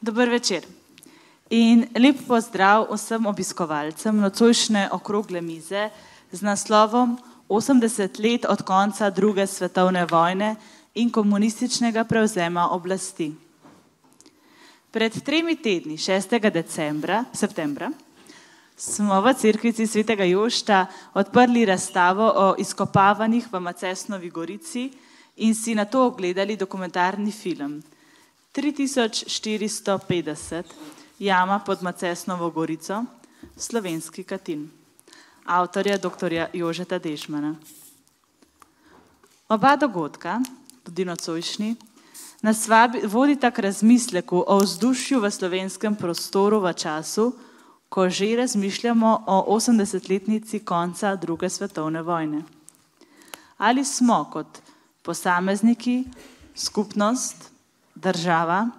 Dober večer in lep pozdrav vsem obiskovalcem nocojšnje okrogle mize z naslovom 80 let od konca druge svetovne vojne in komunističnega prevzema oblasti. Pred 3 tedni, 6. septembra, smo v Cerkvici svetega Jošta odprli razstavo o izkopavanjih v Macesnovi Gorici in si na to ogledali dokumentarni film 3450 Jama pod Macesnovo Gorico, Slovenski Katin, avtorja dr. Jožeta Dežmana. Oba dogodka, tudi nocojšnji, nas vodita k razmisleku o vzdušju v slovenskem prostoru v času, ko že razmišljamo o 80-letnici konca druge svetovne vojne. Ali smo kot posamezniki, skupnost, država,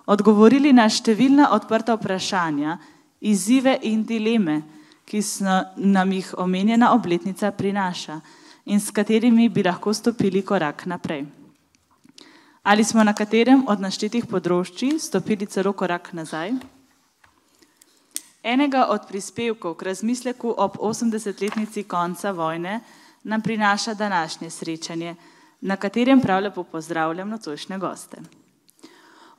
odgovorili na številna odprta vprašanja, izzive in dileme, ki nam jih omenjena obletnica prinaša in s katerimi bi lahko stopili korak naprej. Ali smo na katerem od naštetih področji stopili celo korak nazaj? Enega od prispevkov k razmisleku ob 80-letnici konca vojne nam prinaša današnje srečanje, na katerem prav lepo pozdravljam nocojšnje goste.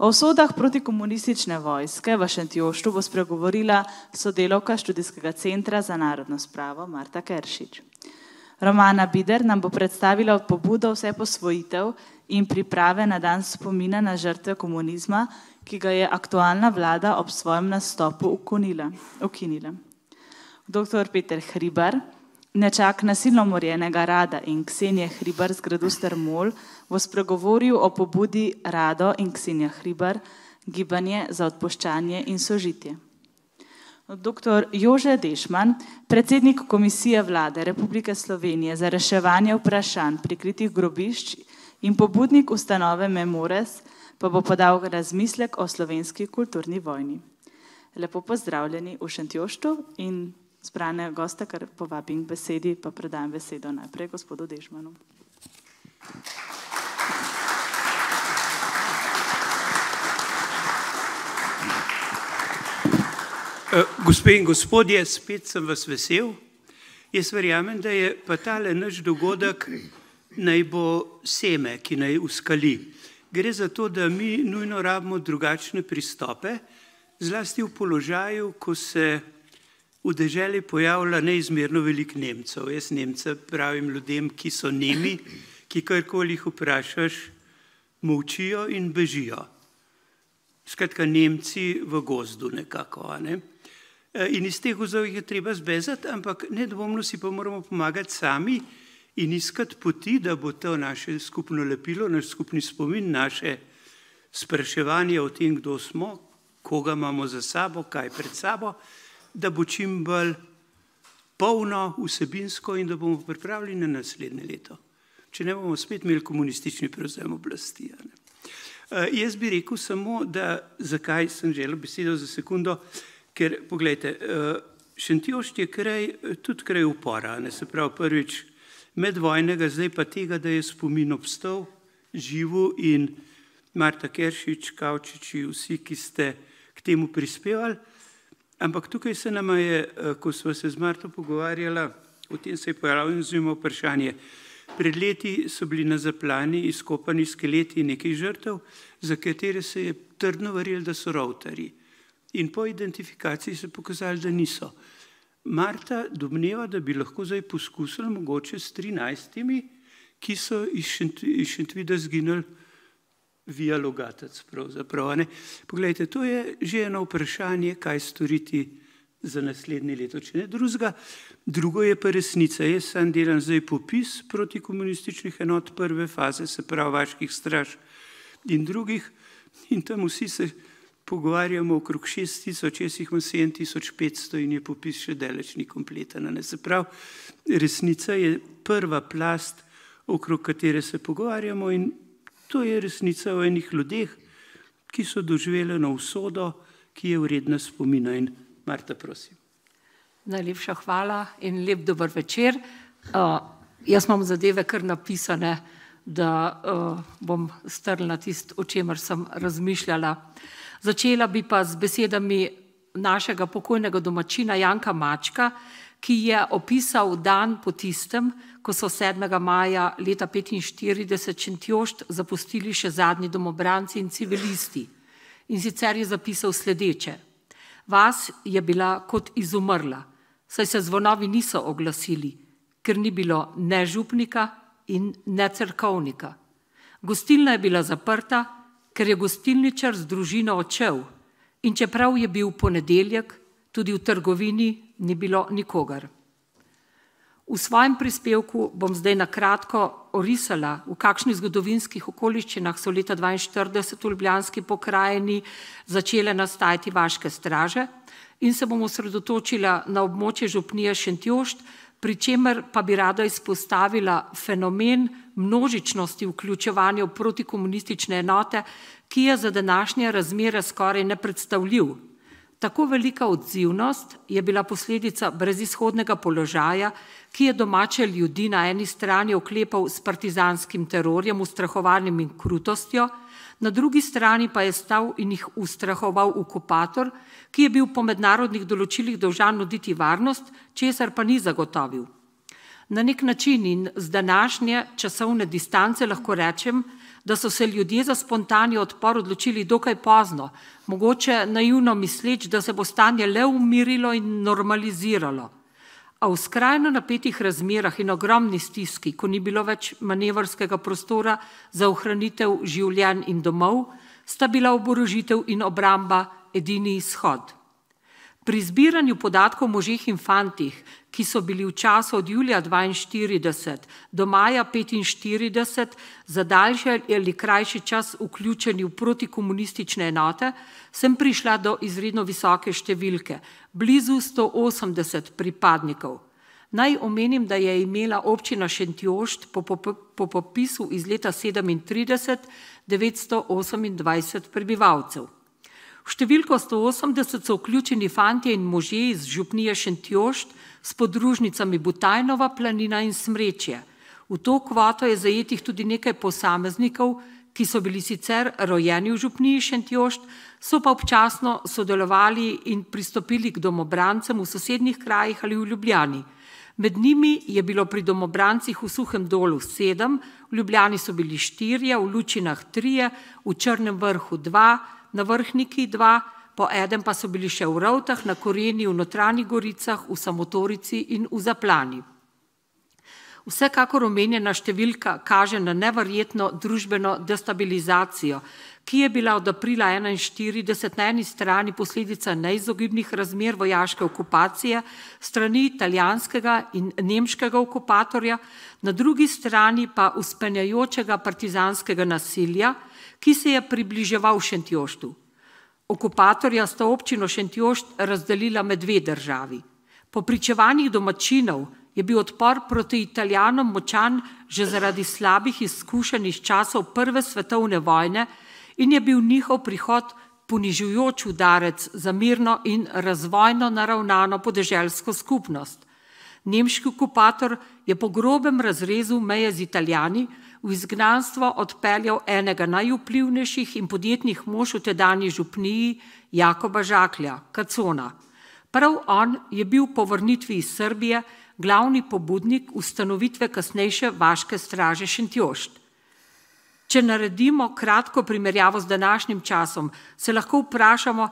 O usodah protikomunistične vojske v Šentjoštu bo spregovorila sodelavka Študijskega centra za narodno spravo Marta Keršič. Romana Bider nam bo predstavila pobudo vseposvojitev in priprave na dan spomina na žrtve komunizma, ki ga je aktualna vlada ob svojem nastopu ukinila. Dr. Peter Hribar, nečak nasilno umorjenega Rada in Ksenije Hribar z gradu Strmol, bo spregovoril o pobudi Rado in Ksenija Hribar, gibanje za odpuščanje in sožitje. Dr. Jože Dežman, predsednik Komisije Vlade Republike Slovenije za reševanje vprašanj prikritih grobišč in pobudnik ustanove Memores, pa bo podal razmislek o slovenski kulturni vojni. Lepo pozdravljeni v Šentjoštu in zbrane goste, kar povabim k besedi, pa predajam besedo najprej gospodu Dežmanu. Gospe in gospodje, spet sem vas vesel. Jaz verjamem, da je pa tale naš dogodek naj bo seme, ki naj uskali. Gre za to, da mi nujno rabimo drugačne pristope, zlasti v položaju, ko se v deželi pojavlja neizmerno veliko Nemcev. Jaz Nemce pravim ljudem, ki so nemi, ki karkoli jih vprašaš, molčijo in bežijo. Skratka, Nemci v gozdu nekako. Ne? In iz teh gozov jih je treba zbezati, ampak nedvomno si pa moramo pomagati sami in iskati poti, da bo to naše skupno lepilo, naš skupni spomin, naše spraševanje o tem, kdo smo, koga imamo za sabo, kaj pred sabo, da bo čim bolj polno, vsebinsko in da bomo pripravljeni na naslednje leto. Če ne bomo spet imeli komunistični prevzem oblasti. Jaz bi rekel samo, da zakaj sem želel besedo za sekundo, ker, poglejte, Šentjošt je tudi kraj upora, se pravi prvič medvojnega, zdaj pa tega, da je spomin obstal, živo in Marta Keršič, Kavčiči, vsi, ki ste k temu prispevali. Ampak tukaj se nama je, ko smo se z Marto pogovarjala, o tem se je pojavilo vprašanje. Pred leti so bili na zaplani izkopani skeleti nekaj žrtev, za katere se je trdno verjelo, da so rovtarji. In po identifikaciji se je pokazali, da niso. Marta domneva, da bi lahko zdaj poskusili mogoče s 13, ki so iz Šentvida zginili via Logatec pravzaprav. Poglejte, to je že eno vprašanje, kaj storiti za naslednje leto, če ne drugega. Drugo je pa resnica. Jaz sam delam zdaj popis protikomunističnih enot prve faze, se pravi vaških straž in drugih, in tam vsi se pogovarjamo okrog 6000, jaz jih imam 7500 in je popis še daleč ni kompleten. Se pravi, resnica je prva plast, okrog katere se pogovarjamo in to je resnica o enih ljudeh, ki so doživeli na usodo, ki je vredna spomina. In Marta, prosim. Najlepša hvala in lep dober večer. Jaz imam zadeve kar napisane, da bom strnila tisto, o čemer sem razmišljala. Začela bi pa z besedami našega pokojnega domačina Janka Mačka, ki je opisal dan po tistem, ko so 7. maja leta 1945 Šentjošt zapustili še zadnji domobranci in civilisti. In sicer je zapisal sledeče: Vas je bila kot izumrla, saj se zvonovi niso oglasili, ker ni bilo ne župnika in ne cerkovnika. Gostilna je bila zaprta, ker je gostilničar z družino odšel, in čeprav je bil ponedeljek, tudi v trgovini ni bilo nikogar. V svojem prispevku bom zdaj na kratko orisala, v kakšnih zgodovinskih okoliščinah so leta 1942 v Ljubljanski pokrajini začele nastajati vaške straže in se bom osredotočila na območje župnije Šentjošt, pri čemer pa bi rada izpostavila fenomen množičnosti vključevanja v protikomunistične enote, ki je za današnje razmere skoraj nepredstavljiv. Tako velika odzivnost je bila posledica brezizhodnega položaja, ki je domače ljudi na eni strani oklepal s partizanskim terorjem, ustrahovanjem in krutostjo, na drugi strani pa je stal in jih ustrahoval okupator, ki je bil po mednarodnih določilih dolžan nuditi varnost, česar pa ni zagotovil. Na nek način in z današnje časovne distance lahko rečem, da so se ljudje za spontani odpor odločili dokaj pozno, mogoče naivno misleč, da se bo stanje le umirilo in normaliziralo. A v skrajno napetih razmerah in ogromni stiski, ko ni bilo več manevrskega prostora za ohranitev življenj in domov, sta bila oborožitev in obramba edini izhod. Pri zbiranju podatkov o možeh in fantih, ki so bili v času od julija 1942 do maja 1945 za daljši ali krajši čas vključeni v protikomunistične enote, sem prišla do izredno visoke številke, blizu 180 pripadnikov. Naj omenim, da je imela občina Šentjošt po popisu iz leta 1937 928 prebivalcev. V številko 180 so vključeni fantje in možje iz župnije Šentjošt s podružnicami Butajnova planina in Smrečje. V to kvoto je zajetih tudi nekaj posameznikov, ki so bili sicer rojeni v župniji Šentjošt, so pa občasno sodelovali in pristopili k domobrancem v sosednjih krajih ali v Ljubljani. Med njimi je bilo pri domobrancih v Suhem Dolu 7, v Ljubljani so bili 4, v Lučinah 3, v Črnem Vrhu 2, na Vrhniki 2, po eden pa so bili še v Rovtah, na Korenji, v Notranjih Goricah, v Samotorici in v Zaplani. Vsekakor omenjena številka kaže na neverjetno družbeno destabilizacijo, ki je bila od aprila 1941 na eni strani posledica neizogibnih razmer vojaške okupacije strani italijanskega in nemškega okupatorja, na drugi strani pa vzpenjajočega partizanskega nasilja, ki se je približeval Šentjoštu. Okupatorja sta občino Šentjošt razdelila med dve državi. Po pričevanjih domačinov je bil odpor proti Italijanom močan že zaradi slabih izkušenj iz časov Prve svetovne vojne in je bil njihov prihod ponižujoč udarec za mirno in razvojno naravnano podeželsko skupnost. Nemški okupator je po grobem razrezu meje z Italijani v izgnanstvo odpeljal enega najvplivnejših in podjetnih mož v tedanji župniji Jakoba Žaklja, Kacona. Prav on je bil po vrnitvi iz Srbije glavni pobudnik ustanovitve kasnejše vaške straže Šentjošt. Če naredimo kratko primerjavo z današnjim časom, se lahko vprašamo,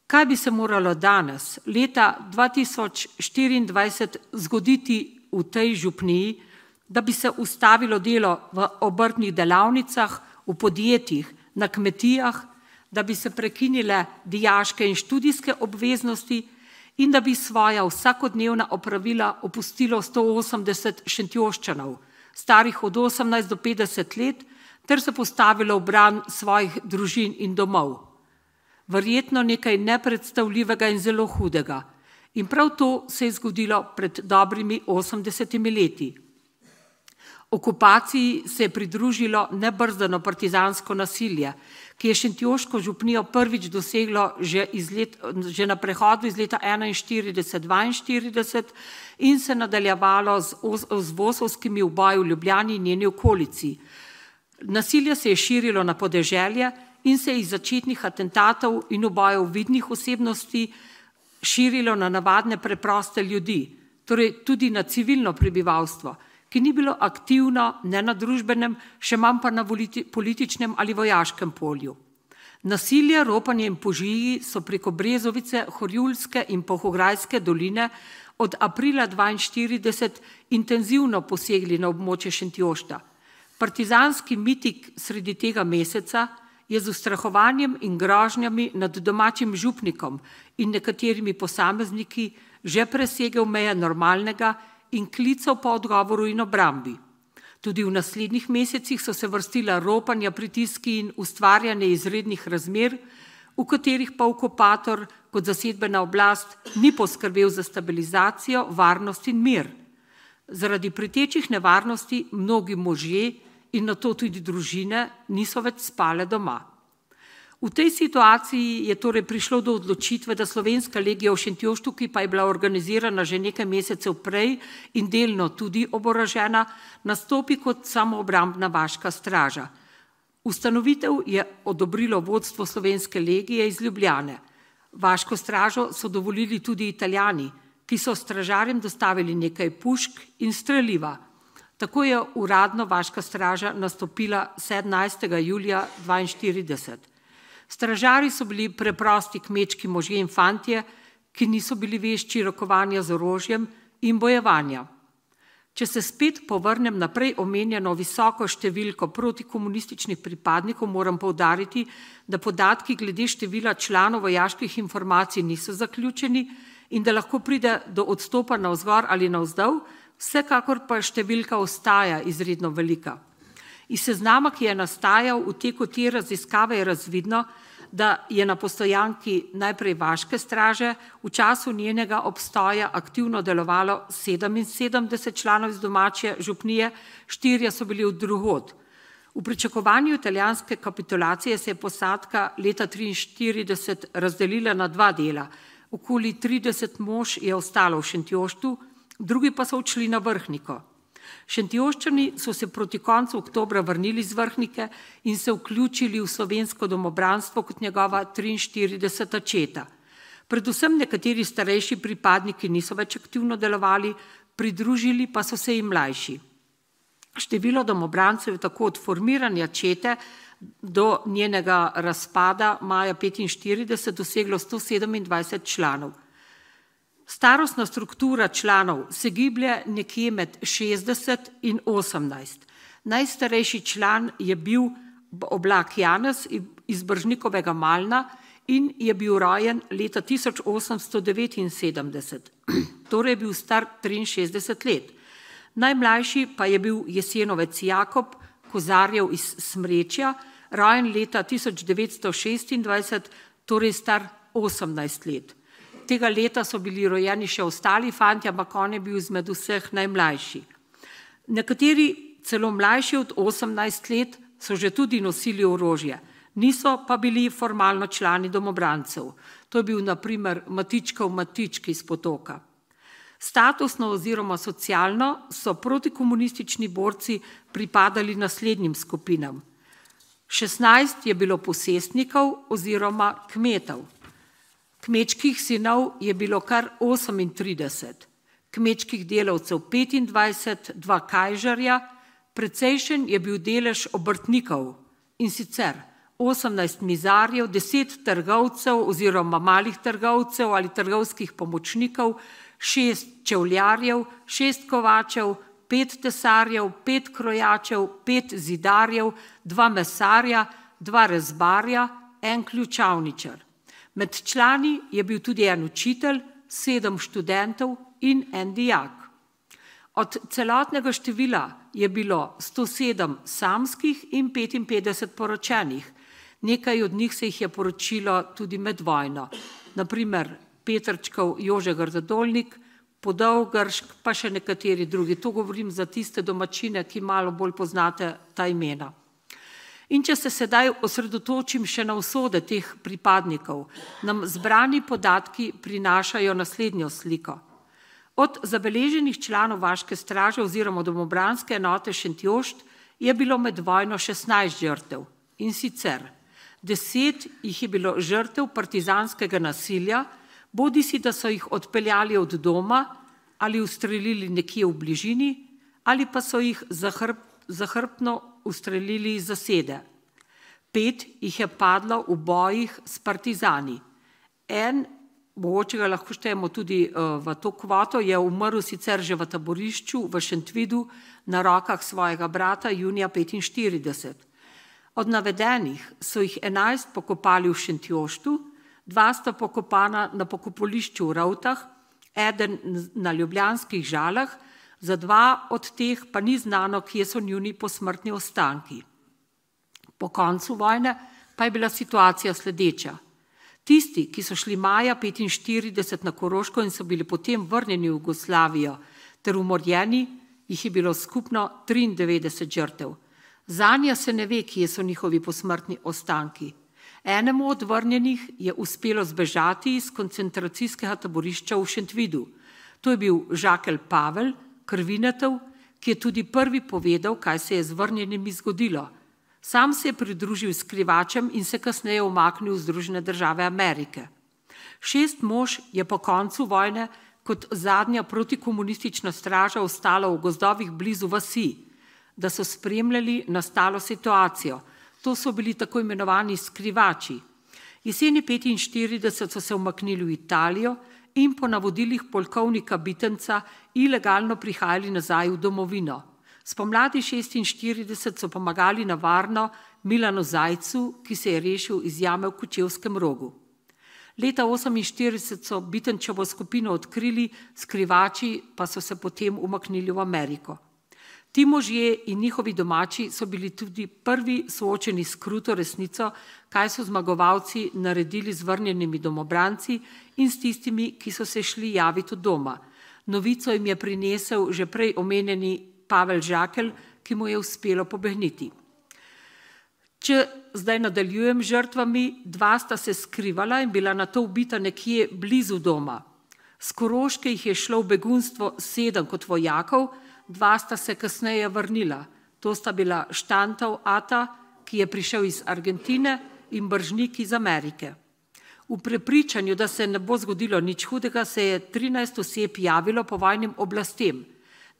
kaj bi se moralo danes, leta 2024, zgoditi v tej župniji, da bi se ustavilo delo v obrtnih delavnicah, v podjetjih, na kmetijah, da bi se prekinile dijaške in študijske obveznosti in da bi svoja vsakodnevna opravila opustilo 180 Šentjoščanov, starih od 18 do 50 let, ter se postavilo v bran svojih družin in domov. Verjetno nekaj nepredstavljivega in zelo hudega. In prav to se je zgodilo pred dobrimi 80 leti. Okupaciji se je pridružilo nebrzdano partizansko nasilje, ki je Šentjoško župnijo prvič doseglo že na prehodu iz leta 1941-1942 in se nadaljevalo z vosovskimi uboji v Ljubljani in njeni okolici. Nasilje se je širilo na podeželje in se iz začetnih atentatov in ubojev vidnih osebnosti širilo na navadne preproste ljudi, torej tudi na civilno prebivalstvo, ki ni bilo aktivno ne na družbenem, še manj pa na političnem ali vojaškem polju. Nasilje, ropanje in požigi so preko Brezovice, Horjulske in Polhograjske doline od aprila 1942 intenzivno posegli na območje Šentjošta. Partizanski miting sredi tega meseca je z ustrahovanjem in grožnjami nad domačim župnikom in nekaterimi posamezniki že presegel meje normalnega in klical po odgovoru in obrambi. Tudi v naslednjih mesecih so se vrstila ropanja, pritiski in ustvarjanje izrednih razmer, v katerih pa okupator kot zasedbena oblast ni poskrbel za stabilizacijo, varnost in mir. Zaradi pretečih nevarnosti mnogi možje in nato tudi družine niso več spale doma. V tej situaciji je torej prišlo do odločitve, da Slovenska legija v Šentjoštu, ki pa je bila organizirana že nekaj mesecev prej in delno tudi oborožena, nastopi kot samoobrambna vaška straža. Ustanovitev je odobrilo vodstvo Slovenske legije iz Ljubljane. Vaško stražo so dovolili tudi Italijani, ki so stražarjem dostavili nekaj pušk in streliva. Tako je uradno vaška straža nastopila 17. julija 1942. Stražari so bili preprosti kmečki možje in fantje, ki niso bili vešči rokovanja z orožjem in bojevanja. Če se spet povrnem na prej omenjeno visoko številko protikomunističnih pripadnikov, moram poudariti, da podatki glede števila članov vojaških informacij niso zaključeni in da lahko pride do odstopa navzgor ali navzdol, vsekakor pa številka ostaja izredno velika. Iz seznama, ki je nastajal v teku te raziskave, je razvidno, da je na postojanki najprej vaške straže v času njenega obstoja aktivno delovalo 77 članov iz domače župnije, 4 so bili od drugod. V pričakovanju italijanske kapitulacije se je posadka leta 1943 razdelila na 2 dela. Okoli 30 mož je ostalo v Šentjoštu, drugi pa so odšli na Vrhniko. Šentjoščani so se proti koncu oktobra vrnili z Vrhnike in se vključili v slovensko domobranstvo kot njegova 43. četa. Predvsem nekateri starejši pripadniki niso več aktivno delovali, pridružili pa so se jim mlajši. Število domobrancev je tako od formiranja čete do njenega razpada maja 1945 doseglo 127 članov. Starostna struktura članov se giblje nekje med 60 in 18. Najstarejši član je bil Oblak Janez iz Bržnikovega Malna in je bil rojen leta 1879. Torej je bil star 63 let. Najmlajši pa je bil Jesenovec Jakob Kozarjev iz Smrečja, rojen leta 1926, torej star 18 let. Tega leta so bili rojeni še ostali fantje, ampak on je bil izmed vseh najmlajši. Nekateri celo mlajši od 18 let so že tudi nosili orožje, niso pa bili formalno člani domobrancev. To je bil na primer Matičkov Matičk iz Potoka. Statusno oziroma socialno so protikomunistični borci pripadali naslednjim skupinam. 16 je bilo posestnikov oziroma kmetov. Kmečkih sinov je bilo kar 38, kmečkih delavcev 25, 2 kajžarja, precejšen je bil delež obrtnikov in sicer 18 mizarjev, 10 trgovcev oziroma malih trgovcev ali trgovskih pomočnikov, 6 čevljarjev, 6 kovačev, 5 tesarjev, 5 krojačev, 5 zidarjev, 2 mesarja, 2 rezbarja, 1 ključavničar. Med člani je bil tudi en učitelj, 7 študentov in en dijak. Od celotnega števila je bilo 107 samskih in 55 poročenih. Nekaj od njih se jih je poročilo tudi med vojno. Naprimer Petrčkov Jože Grdodolnik, Podolgršk, pa še nekateri drugi. To govorim za tiste domačine, ki malo bolj poznate ta imena. In če se sedaj osredotočim še na usode teh pripadnikov, nam zbrani podatki prinašajo naslednjo sliko. Od zabeleženih članov vaške straže oziroma domobranske enote Šentjošt je bilo med vojno 16 žrtev. In sicer 10 jih je bilo žrtev partizanskega nasilja, bodisi da so jih odpeljali od doma ali ustrelili nekje v bližini, ali pa so jih zahrbtno ustrelili iz zasede. 5 jih je padlo v bojih s partizani. En, mogoče ga lahko štejemo tudi v to kvoto, je umrl sicer že v taborišču v Šentvidu na rokah svojega brata junija 1945. Od navedenih so jih 11 pokopali v Šentjoštu, 2 sta pokopana na pokopališču v Ravtah, eden na ljubljanskih Žalah, za 2 od teh pa ni znano, kje so njuni posmrtni ostanki. Po koncu vojne pa je bila situacija sledeča. Tisti, ki so šli maja 1945 na Koroško in so bili potem vrnjeni v Jugoslavijo ter umorjeni, jih je bilo skupno 93 žrtev. Zanje se ne ve, kje so njihovi posmrtni ostanki. Enemu od vrnjenih je uspelo zbežati iz koncentracijskega taborišča v Šentvidu. To je bil Žakelj Pavel, krvinetov, ki je tudi prvi povedal, kaj se je z vrnjenimi zgodilo. Sam se je pridružil skrivačem in se kasneje umaknil v Združene države Amerike. 6 mož je po koncu vojne kot zadnja protikomunistična straža ostala v gozdovih blizu vasi, da so spremljali nastalo situacijo. To so bili tako imenovani skrivači. Jeseni 1945 so se umaknili v Italijo in po navodilih polkovnika Bitenca ilegalno prihajali nazaj v domovino. Spomladi 1946 so pomagali na varno Milanu Zajcu, ki se je rešil iz jame v Kočevskem Rogu. Leta 1948 so Bitenčevo skupino odkrili, skrivači pa so se potem umaknili v Ameriko. Ti možje in njihovi domači so bili tudi prvi soočeni s kruto resnico, kaj so zmagovalci naredili z vrnjenimi domobranci in s tistimi, ki so se šli javiti od doma. Novico jim je prinesel že prej omenjeni Pavel Žakelj, ki mu je uspelo pobegniti. Če zdaj nadaljujem žrtvami, 2 sta se skrivala in bila nato ubita nekje blizu doma. S Koroške jih je šlo v begunstvo 7 kot vojakov, 2 sta se kasneje vrnila. To sta bila Štantov Ata, ki je prišel iz Argentine, in Bržnik iz Amerike. V prepričanju, da se ne bo zgodilo nič hudega, se je 13 oseb javilo povojnim oblastem.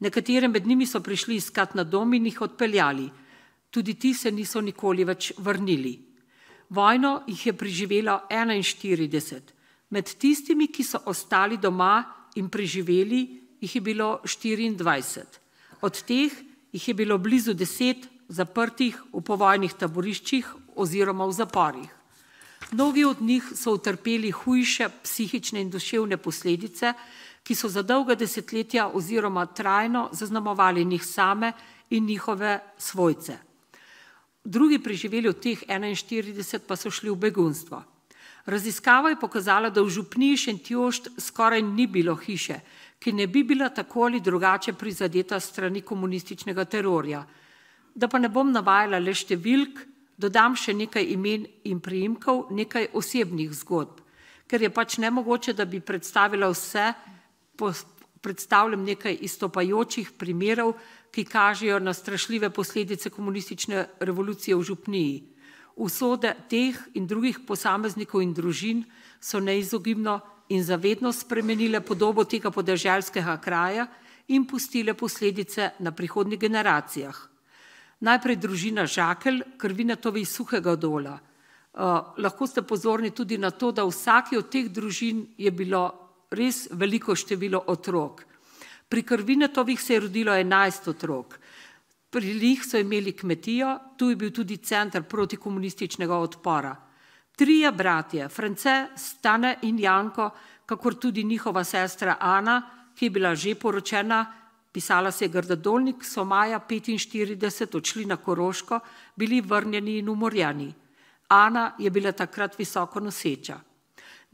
Nekatere med njimi so prišli iskat na dom in jih odpeljali. Tudi ti se niso nikoli več vrnili. Vojno jih je preživelo 41. Med tistimi, ki so ostali doma in preživeli, jih je bilo 24. Od teh jih je bilo blizu 10 zaprtih v povojnih taboriščih oziroma v zaporih. Mnogi od njih so utrpeli hujše psihične in duševne posledice, ki so za dolga desetletja oziroma trajno zaznamovali njih same in njihove svojce. Drugi preživeli od teh 41 pa so šli v begunstvo. Raziskava je pokazala, da v župniji Šentjošt skoraj ni bilo hiše, ki ne bi bila tako ali drugače prizadeta strani komunističnega terorja. Da pa ne bom navajala le številk, dodam še nekaj imen in priimkov, nekaj osebnih zgodb. Ker je pač nemogoče, da bi predstavila vse, predstavljam nekaj izstopajočih primerov, ki kažejo na strašljive posledice komunistične revolucije v župniji. Usode teh in drugih posameznikov in družin so neizogibno in zavedno spremenile podobo tega podeželskega kraja in pustile posledice na prihodnjih generacijah. Najprej družina Žakelj, krvinetovi iz Suhega Dola. Lahko ste pozorni tudi na to, da v vsaki od teh družin je bilo res veliko število otrok. Pri Krvinetovih se je rodilo 11 otrok. Pri njih so imeli kmetijo, tu je bil tudi center protikomunističnega odpora. 3 bratje, France, Stane in Janko, kakor tudi njihova sestra Ana, ki je bila že poročena, pisala se je Grda Dolnik, so maja 1945 odšli na Koroško, bili vrnjeni in umorjeni. Ana je bila takrat visoko noseča.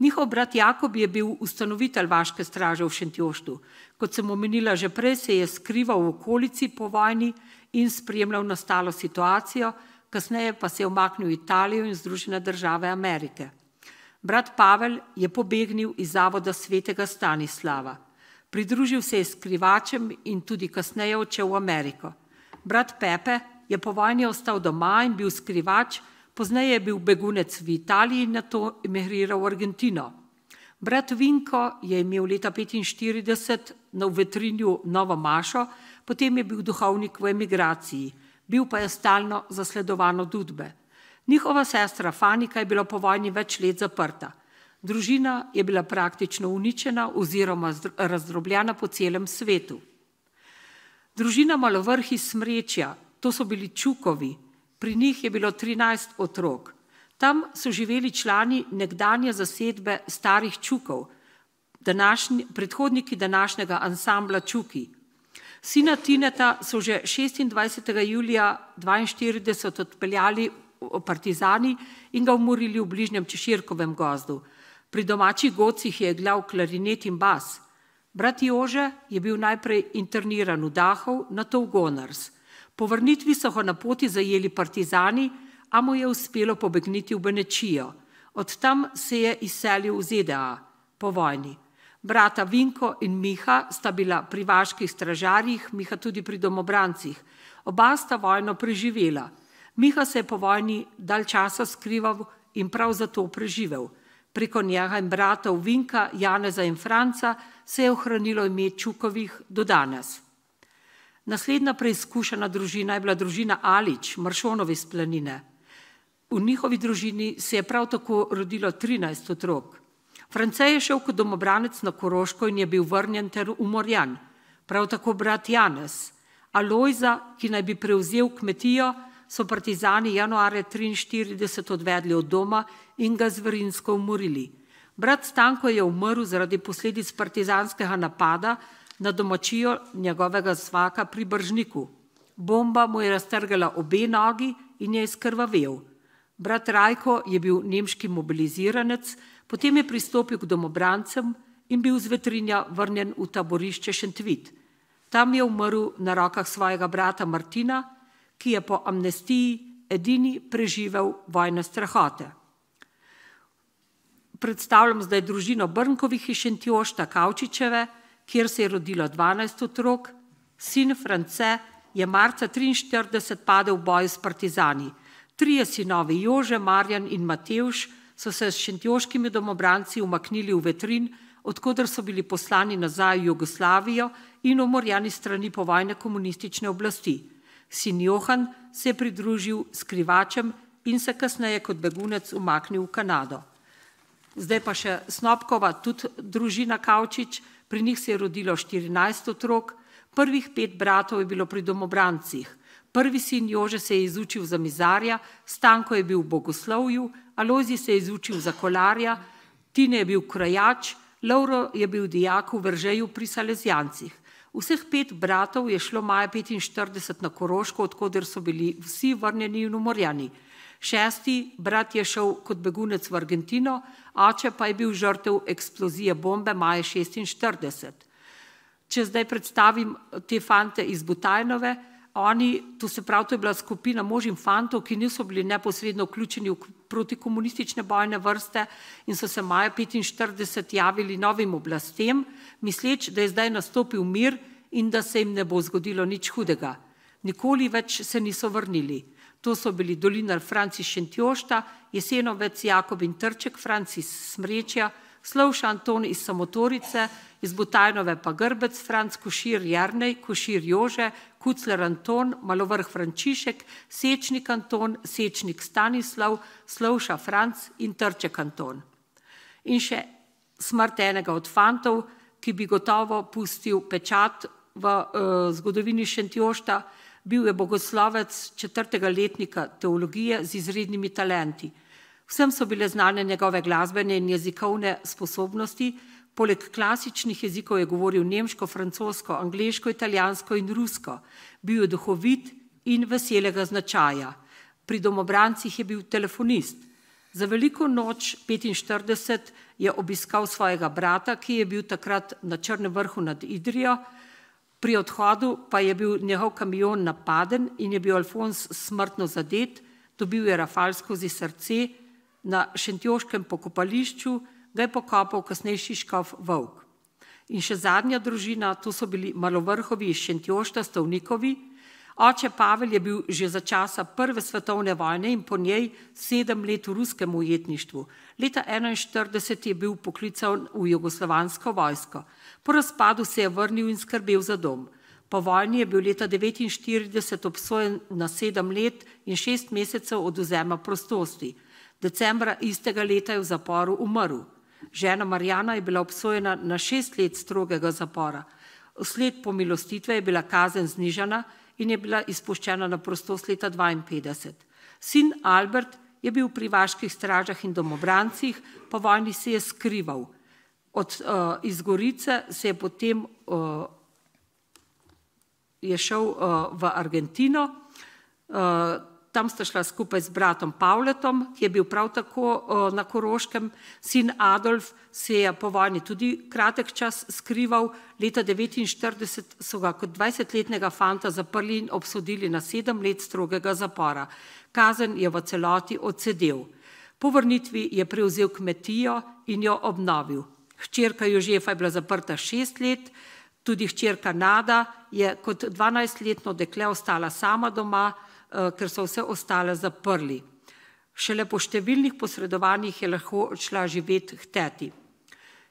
Njihov brat Jakob je bil ustanovitelj vaške straže v Šentjoštu. Kot sem omenila že prej, se je skrival v okolici po vojni in spremljal nastalo situacijo, kasneje pa se je umaknil v Italijo in Združene države Amerike. Brat Pavel je pobegnil iz zavoda svetega Stanislava. Pridružil se je skrivačem in tudi kasneje odšel v Ameriko. Brat Pepe je po vojni ostal doma in bil skrivač, Pozneje je bil begunec v Italiji in nato emigriral v Argentino. Brat Vinko je imel leta 1945 v Vetrinju novo mašo, potem je bil duhovnik v emigraciji, bil pa je stalno zasledovan od udbe. Njihova sestra Fanika je bila po vojni več let zaprta. Družina je bila praktično uničena oziroma razdrobljena po celem svetu. Družina Malovrh iz Smrečja, to so bili Čukovi, pri njih je bilo 13 otrok. Tam so živeli člani nekdanje zasedbe starih Čukov, predhodniki današnjega ansambla Čuki. Sina Tineta so že 26. julija 1942 odpeljali partizani in ga umorili v bližnjem Češirkovem gozdu. Pri domačih godcih je igral klarinet in bas. Brat Jože je bil najprej interniran v Dachau, nato v Gonars. Po vrnitvi so ga na poti zajeli partizani, a mu je uspelo pobegniti v Benečijo. Od tam se je izselil v ZDA po vojni. Brata Vinko in Miha sta bila pri vaških stražarjih, Miha tudi pri domobrancih. Oba sta vojno preživela. Miha se je po vojni dalj časa skrival in prav zato preživel. Preko njega in bratov Vinka, Janeza in Franca se je ohranilo ime Čukovih do danes. Naslednja preizkušena družina je bila družina Alič, Maršonovi iz Planine. V njihovi družini se je prav tako rodilo 13 otrok. France je šel kot domobranec na Koroško in je bil vrnjen ter umorjen. Prav tako brat Janez. Alojza, ki naj bi prevzel kmetijo, so partizani januarja 1943 odvedli od doma in ga zverinsko umorili. Brat Stanko je umrl zaradi posledic partizanskega napada na domačijo njegovega svaka pri Bržniku. Bomba mu je raztrgala obe nogi in je izkrvavel. Brat Rajko je bil nemški mobiliziranec, potem je pristopil k domobrancem in bil z Vetrinja vrnjen v taborišče Šentvit. Tam je umrl na rokah svojega brata Martina, ki je po amnestiji edini preživel vojne strahote. Predstavljam zdaj družino Brnkovih iz Šentjošta Kavčičeve, kjer se je rodilo 12 otrok. Sin France je marca 1943 padel v boju s partizani. 3 sinovi Jože, Marjan in Matevž so se s šentjoškimi domobranci umaknili v Vetrin, odkoder so bili poslani nazaj v Jugoslavijo in umorjeni strani povojne komunistične oblasti. Sin Johan se je pridružil skrivačem in se kasneje kot begunec umaknil v Kanado. Zdaj pa še Snopkova, tudi družina Kavčič, pri njih se je rodilo 14 otrok, prvih 5 bratov je bilo pri domobrancih. Prvi sin Jože se je izučil za mizarja, Stanko je bil v bogoslovju, Alojzij se je izučil za kolarja, Tine je bil krojač, Lovro je bil dijak v Veržeju pri Salezjancih. Vseh 5 bratov je šlo maja 1945 na Koroško, odkoder so bili vsi vrnjeni in umorjeni. 6. brat je šel kot begunec v Argentino, oče pa je bil žrtev eksplozije bombe maja 1946. Če zdaj predstavim te fante iz Butajnove, to je bila skupina mož in fantov, ki niso bili neposredno vključeni v protikomunistične bojne vrste in so se maja 1945 javili novim oblastem, misleč, da je zdaj nastopil mir in da se jim ne bo zgodilo nič hudega. Nikoli več se niso vrnili. To so bili Dolinar Franc iz Šentjošta, Jesenovec Jakob in Trček Franc iz Smrečja, Slovša Anton iz Samotorice, iz Butajnove pa Grbec Franc, Košir Jernej, Košir Jože, Kucler Anton, Malovrh Frančišek, Sečnik Anton, Sečnik Stanislav, Slovša Franc in Trček Anton. In še smrt enega od fantov, ki bi gotovo pustil pečat v zgodovini Šentjošta, bil je bogoslovec 4. letnika teologije z izrednimi talenti. Vsem so bile znane njegove glasbene in jezikovne sposobnosti, poleg klasičnih jezikov je govoril nemško, francosko, angleško, italijansko in rusko. Bil je duhovit in veselega značaja. Pri domobrancih je bil telefonist. Za veliko noč 1945 je obiskal svojega brata, ki je bil takrat na Črnem vrhu nad Idrijo. Pri odhodu pa je bil njegov kamion napaden in je bil Alfons smrtno zadet, dobil je rafal skozi srce, na šentjoškem pokopališču ga je pokopal kasnejši škof Volk. In še zadnja družina, to so bili Malovrhovi iz Šentjošta, Stovnikovi. Oče Pavel je bil že za časa Prve svetovne vojne in po njej 7 let v ruskem ujetništvu. Leta 1941 je bil poklican v jugoslovansko vojsko. Po razpadu se je vrnil in skrbel za dom. Po vojni je bil leta 1949 obsojen na 7 let in 6 mesecev odvzema prostosti. Decembra istega leta je v zaporu umrl. Žena Marjana je bila obsojena na 6 let strogega zapora. Vsled pomilostitve je bila kazen znižana in je bila izpuščena na prostost leta 1952. Sin Albert je bil pri vaških stražah in domobrancih, po vojni se je skrival. Iz Gorice se je potem je šel v Argentino, tam sta šla skupaj z bratom Pavletom, ki je bil prav tako na Koroškem. Sin Adolf se je po vojni tudi kratek čas skrival. Leta 1949 so ga kot 20-letnega fanta zaprli in obsodili na 7 let strogega zapora. Kazen je v celoti odsedel. Po vrnitvi je prevzel kmetijo in jo obnovil. Hčerka Jožefa je bila zaprta 6 let, tudi hčerka Nada je kot 12-letno dekle ostala sama doma, ker so vse ostale zaprli. Šele po številnih posredovanjih je lahko šla živeti k teti.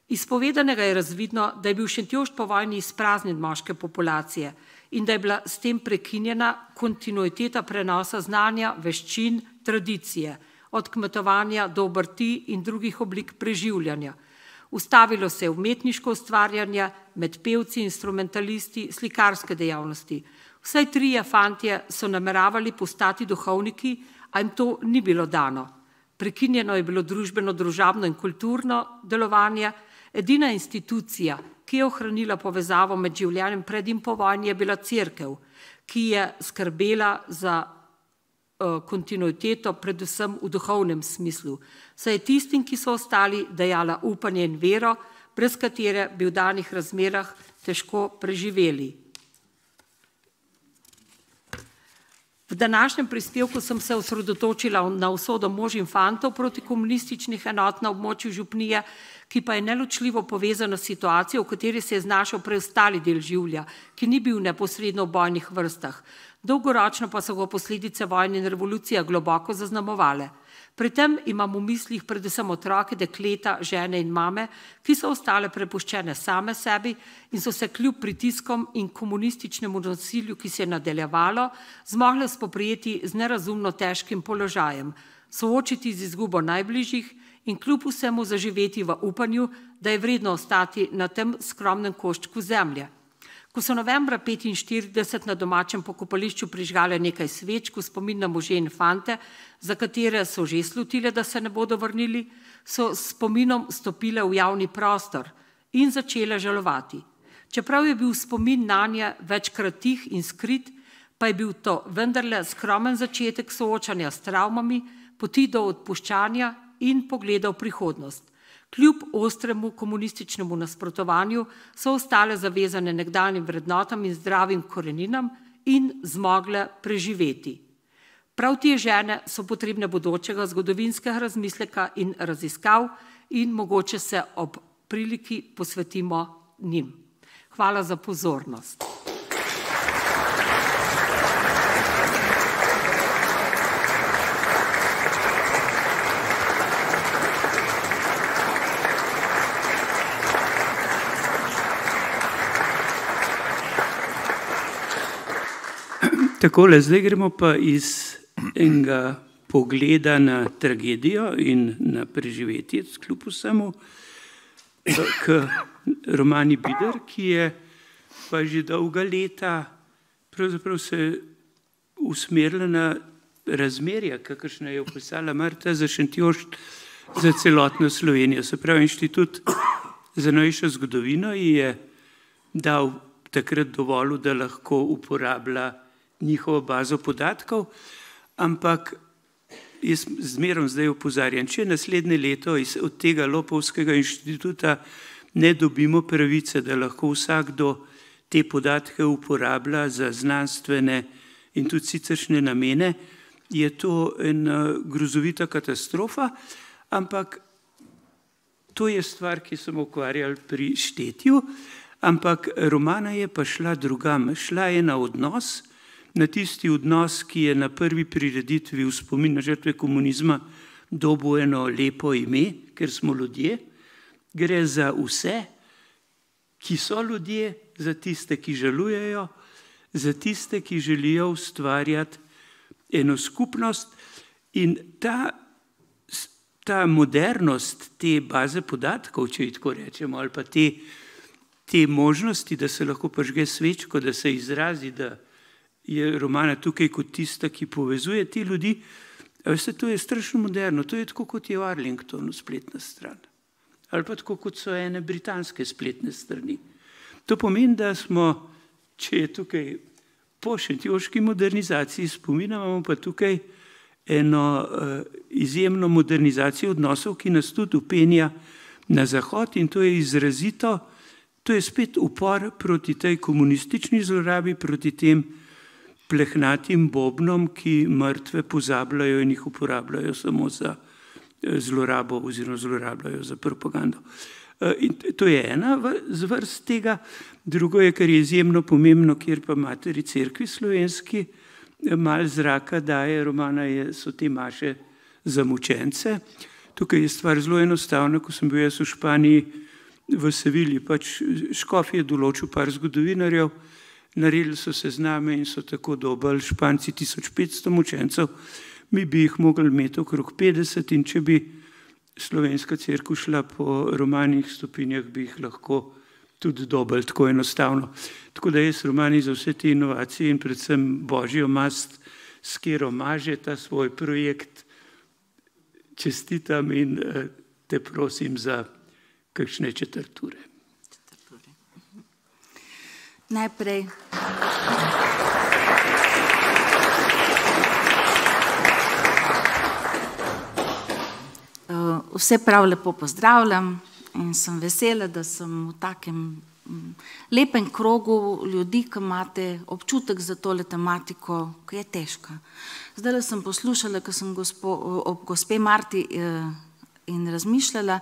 Iz povedanega je razvidno, da je bil Šentjošt po vojni izpraznjen moške populacije in da je bila s tem prekinjena kontinuiteta prenosa znanja, veščin, tradicije, od kmetovanja do obrti in drugih oblik preživljanja. Ustavilo se je umetniško ustvarjanje med pevci, instrumentalisti, slikarske dejavnosti. Vsaj 3 fantje so nameravali postati duhovniki, a jim to ni bilo dano. Prekinjeno je bilo družbeno, družabno in kulturno delovanje. Edina institucija, ki je ohranila povezavo med življenjem pred in po vojni, je bila cerkev, ki je skrbela za kontinuiteto, predvsem v duhovnem smislu. Saj je tistim, ki so ostali, dajala upanje in vero, brez katere bi v danih razmerah težko preživeli. V današnjem prispevku sem se osredotočila na usodo mož in fantov proti komunističnih enot na območju župnije, ki pa je neločljivo povezana s situacijo, v kateri se je znašel preostali del življa, ki ni bil neposredno v bojnih vrstah. Dolgoročno pa so ga posledice vojne in revolucije globoko zaznamovale. Pri tem imam v mislih predvsem otroke, dekleta, žene in mame, ki so ostale prepuščene same sebi in so se kljub pritiskom in komunističnemu nasilju, ki se je nadaljevalo, zmogle spoprijeti z nerazumno težkim položajem, soočiti z izgubo najbližjih in kljub vsemu zaživeti v upanju, da je vredno ostati na tem skromnem koščku zemlje. Ko so novembra 1945 na domačem pokopališču prižgale nekaj svečk v spomin na može in fante, za katere so že slutile, da se ne bodo vrnili, so s spominom stopile v javni prostor in začele žalovati. Čeprav je bil spomin nanje večkrat tih in skrit, pa je bil to vendarle skromen začetek soočanja s travmami, poti do odpuščanja in pogleda v prihodnost. Kljub ostremu komunističnemu nasprotovanju so ostale zavezane nekdanjim vrednotam in zdravim koreninam in zmogle preživeti. Prav te žene so potrebne bodočega zgodovinskega razmisleka in raziskav in mogoče se ob priliki posvetimo njim. Hvala za pozornost. Takole, zdaj gremo pa iz enega pogleda na tragedijo in na preživetje, kljub vsemu, k Romani Bider, ki je pa že dolga leta pravzaprav se usmerila na razmerja, kakršna je opisala Marta za Šentjošt, za celotno Slovenijo. Se pravi, Inštitut za novejšo zgodovino je dal takrat dovolj, da lahko uporablja njihovo bazo podatkov, ampak jaz zmerom zdaj opozarjam, če naslednje leto od tega Lopovskega inštituta ne dobimo pravice, da lahko vsakdo te podatke uporablja za znanstvene in tudi siceršnje namene, je to ena grozovita katastrofa, ampak to je stvar, ki smo ukvarjali pri štetju, ampak Romana je pa šla drugam, šla je na odnos na tisti odnos, ki je na prvi prireditvi v spomin na žrtve komunizma dobil eno lepo ime, ker smo ljudje. Gre za vse, ki so ljudje, za tiste, ki žalujejo, za tiste, ki želijo ustvarjati eno skupnost. In ta modernost te baze podatkov, če ji tako rečemo, ali pa te možnosti, da se lahko prižge svečko, da se izrazi, da je Romana tukaj kot tista, ki povezuje te ljudi. Veste, to je strašno moderno, to je tako, kot je v Arlingtonu spletna stran. Ali pa tako, kot so ene britanske spletne strani. To pomeni, da smo, če je tukaj po šentjoški modernizaciji spomina, imamo pa tukaj eno izjemno modernizacijo odnosov, ki nas tudi upenja na zahod, in to je izrazito, to je spet upor proti tej komunistični zlorabi, proti tem plehnatim bobnom, ki mrtve pozabljajo in jih uporabljajo samo za zlorabo oziroma zlorabljajo za propagando. In to je ena zvrst tega. Drugo je, kar je izjemno pomembno, kjer pa Materi Cerkvi slovenski malo zraka daje, Romana, so te maše za mučence. Tukaj je stvar zelo enostavna. Ko sem bil jaz v Španiji, v Sevilji, pač škof je določil par zgodovinarjev, naredili so se z nami in so tako dobili Španci 1500 mučencev, mi bi jih mogli imeti okrog 50, in če bi slovenska cerkev šla po Romanih stopinjah, bi jih lahko tudi dobili tako enostavno. Tako da jaz Romani za vse te inovacije in predvsem Božjo mast, s katero maže ta svoj projekt, čestitam in te prosim za kakšne četrture. Najprej vse prav lepo pozdravljam in sem vesela, da sem v takem lepem krogu ljudi, ki imate občutek za tole tematiko, ki je težka. Zdaj sem poslušala, ko sem ob gospe Marti in razmišljala,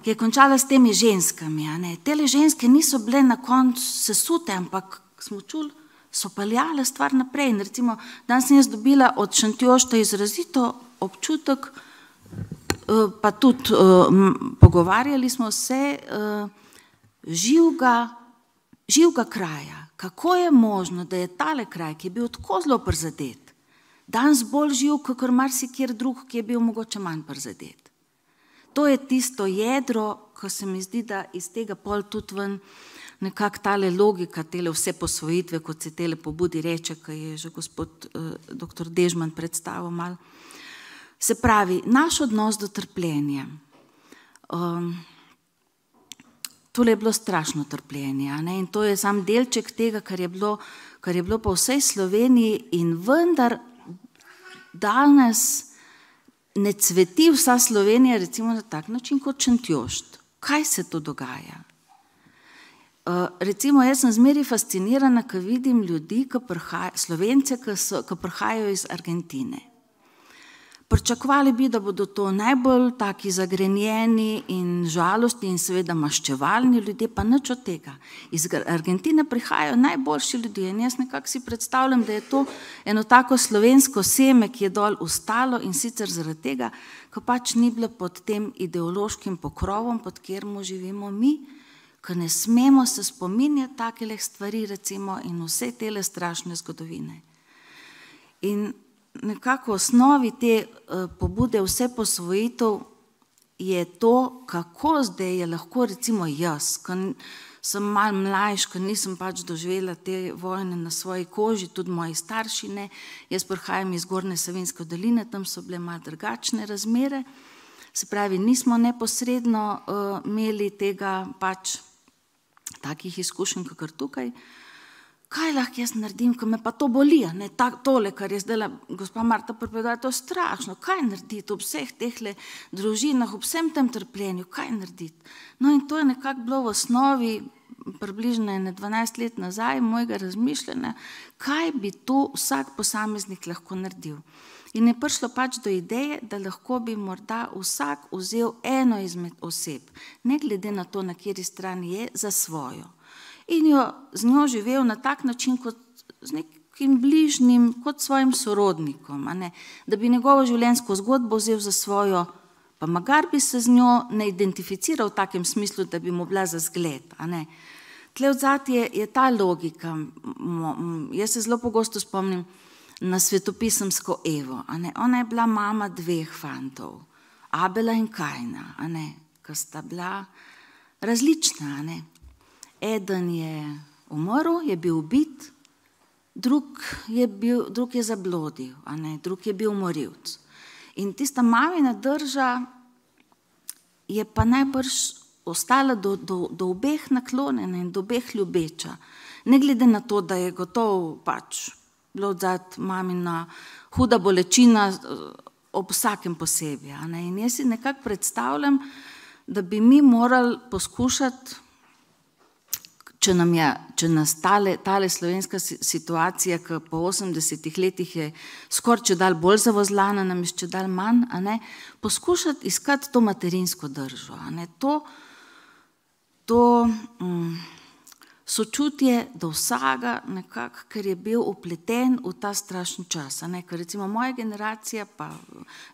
ki je končala s temi ženskami. Tele ženske niso bile na koncu sesute, ampak smo čuli, so peljale stvar naprej. In recimo, danes sem jaz dobila od Šentjošta izrazito občutek, pa tudi pogovarjali smo se, živega kraja. Kako je možno, da je tale kraj, ki je bil tako zelo prizadet, danes bolj živ, kakor marsikjer drug, ki je bil mogoče manj prizadet. To je tisto jedro, ko se mi zdi, da iz tega pol tudi ven nekako tale logika, tele vse posvojitve, kot se tele pobudi reče, ki je že gospod dr. Dežman predstavil malo. Se pravi, naš odnos do trpljenja. Tole je bilo strašno trpljenje, in to je sam delček tega, kar je bilo po vsej Sloveniji, in vendar danes ne cveti vsa Slovenija recimo na tak način kot Šentjošt. Kaj se to dogaja? Recimo, jaz sem zmeraj fascinirana, ko vidim ljudi, Slovence, ki prihajajo iz Argentine. Pričakovali bi, da bodo to najbolj taki zagrenjeni in žalostni in seveda maščevalni ljudje, pa nič od tega. Iz Argentine prihajajo najboljši ljudje in jaz nekako si predstavljam, da je to eno tako slovensko seme, ki je dol ustalo, in sicer zaradi tega, ko pač ni bilo pod tem ideološkim pokrovom, pod katerim živimo mi, ko ne smemo se spominjati takih stvari recimo in vse tele strašne zgodovine. In nekako v osnovi te pobude vse posvojitev je to, kako zdaj je lahko recimo jaz, ko sem malo mlajš, ko nisem pač doživela te vojne na svoji koži, tudi moji starši ne, jaz prihajam iz Zgornje Savinjske doline, tam so bile malo drugačne razmere, se pravi, nismo neposredno imeli tega pač takih izkušenj, kakor tukaj. Kaj lahko jaz naredim, ko me pa to boli, tole, kar je zdaj gospa Marta pripovedala, to je strašno, kaj narediti ob vseh tehle družinah, ob vsem tem trpljenju, kaj narediti? No in to je nekako bilo v osnovi približno 12 let nazaj mojega razmišljanja, kaj bi to vsak posameznik lahko naredil. In je prišlo pač do ideje, da lahko bi morda vsak vzel eno izmed oseb, ne glede na to, na kateri strani je, za svojo. In jo z njo živel na tak način, kot z takim bližnjim kot svojim sorodnikom, da bi njegovo življenjsko zgodbo vzel za svojo, pa magar bi se z njo ne identificiral v takem smislu, da bi mu bila za zgled. Tle odzad je ta logika. Jaz se zelo pogosto spomnim na svetopisemsko Evo. Ona je bila mama 2 fantov, Abela in Kajna, ki sta bila različna. Eden je umrl, je bil ubit, drug je zablodil, drug je bil morilc. In tista mamina drža je pa najbrž ostala do obeh naklonjena in do obeh ljubeča. Ne glede na to, da je gotovo pač bilo odzad mamina huda bolečina ob vsakem posebej. In jaz si nekako predstavljam, da bi mi morali poskušati, če nas tale slovenska situacija, ki po 80 letih je skoraj čedalje bolj zavozlana, nam je čedalje manj, poskušati iskati to materinsko držo. To sočutje do vsega nekako, ker je bil upleten v ta strašen čas. Ker recimo moja generacija, pa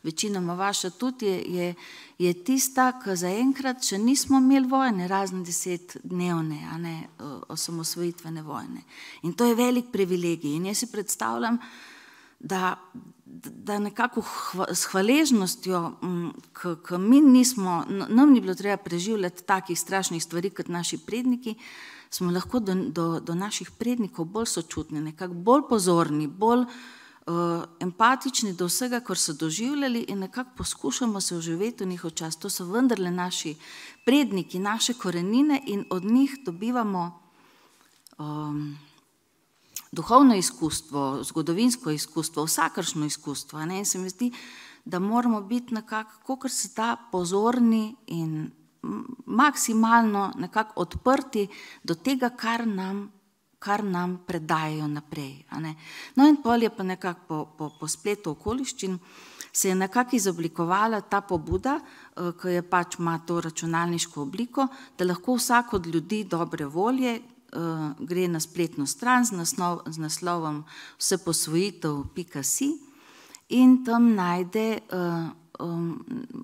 večinoma vaša tudi, je tista, ki zaenkrat še nismo imeli vojne, razne 10-dnevne osamosvojitvene vojne. In to je velik privilegij. In jaz si predstavljam, da nekako s hvaležnostjo, ki nam ni bilo treba preživljati takih strašnih stvari kot naši predniki, smo lahko do naših prednikov bolj sočutni, nekako bolj pozorni, bolj empatični do vsega, kar so doživljali in nekako poskušamo se vživeti v njihov čas. To so vendarle naši predniki, naše korenine in od njih dobivamo duhovno izkustvo, zgodovinsko izkustvo, vsakršno izkustvo. In se mi zdi, da moramo biti nekako, kolikor se da, pozorni in maksimalno nekako odprti do tega, kar nam predajajo naprej. No in pol je pa nekako po spletu okoliščin se je nekako izoblikovala ta pobuda, ki je pač ima to računalniško obliko, da lahko vsak od ljudi dobre volje gre na spletno stran z naslovom vseposvojitev.si in tam najde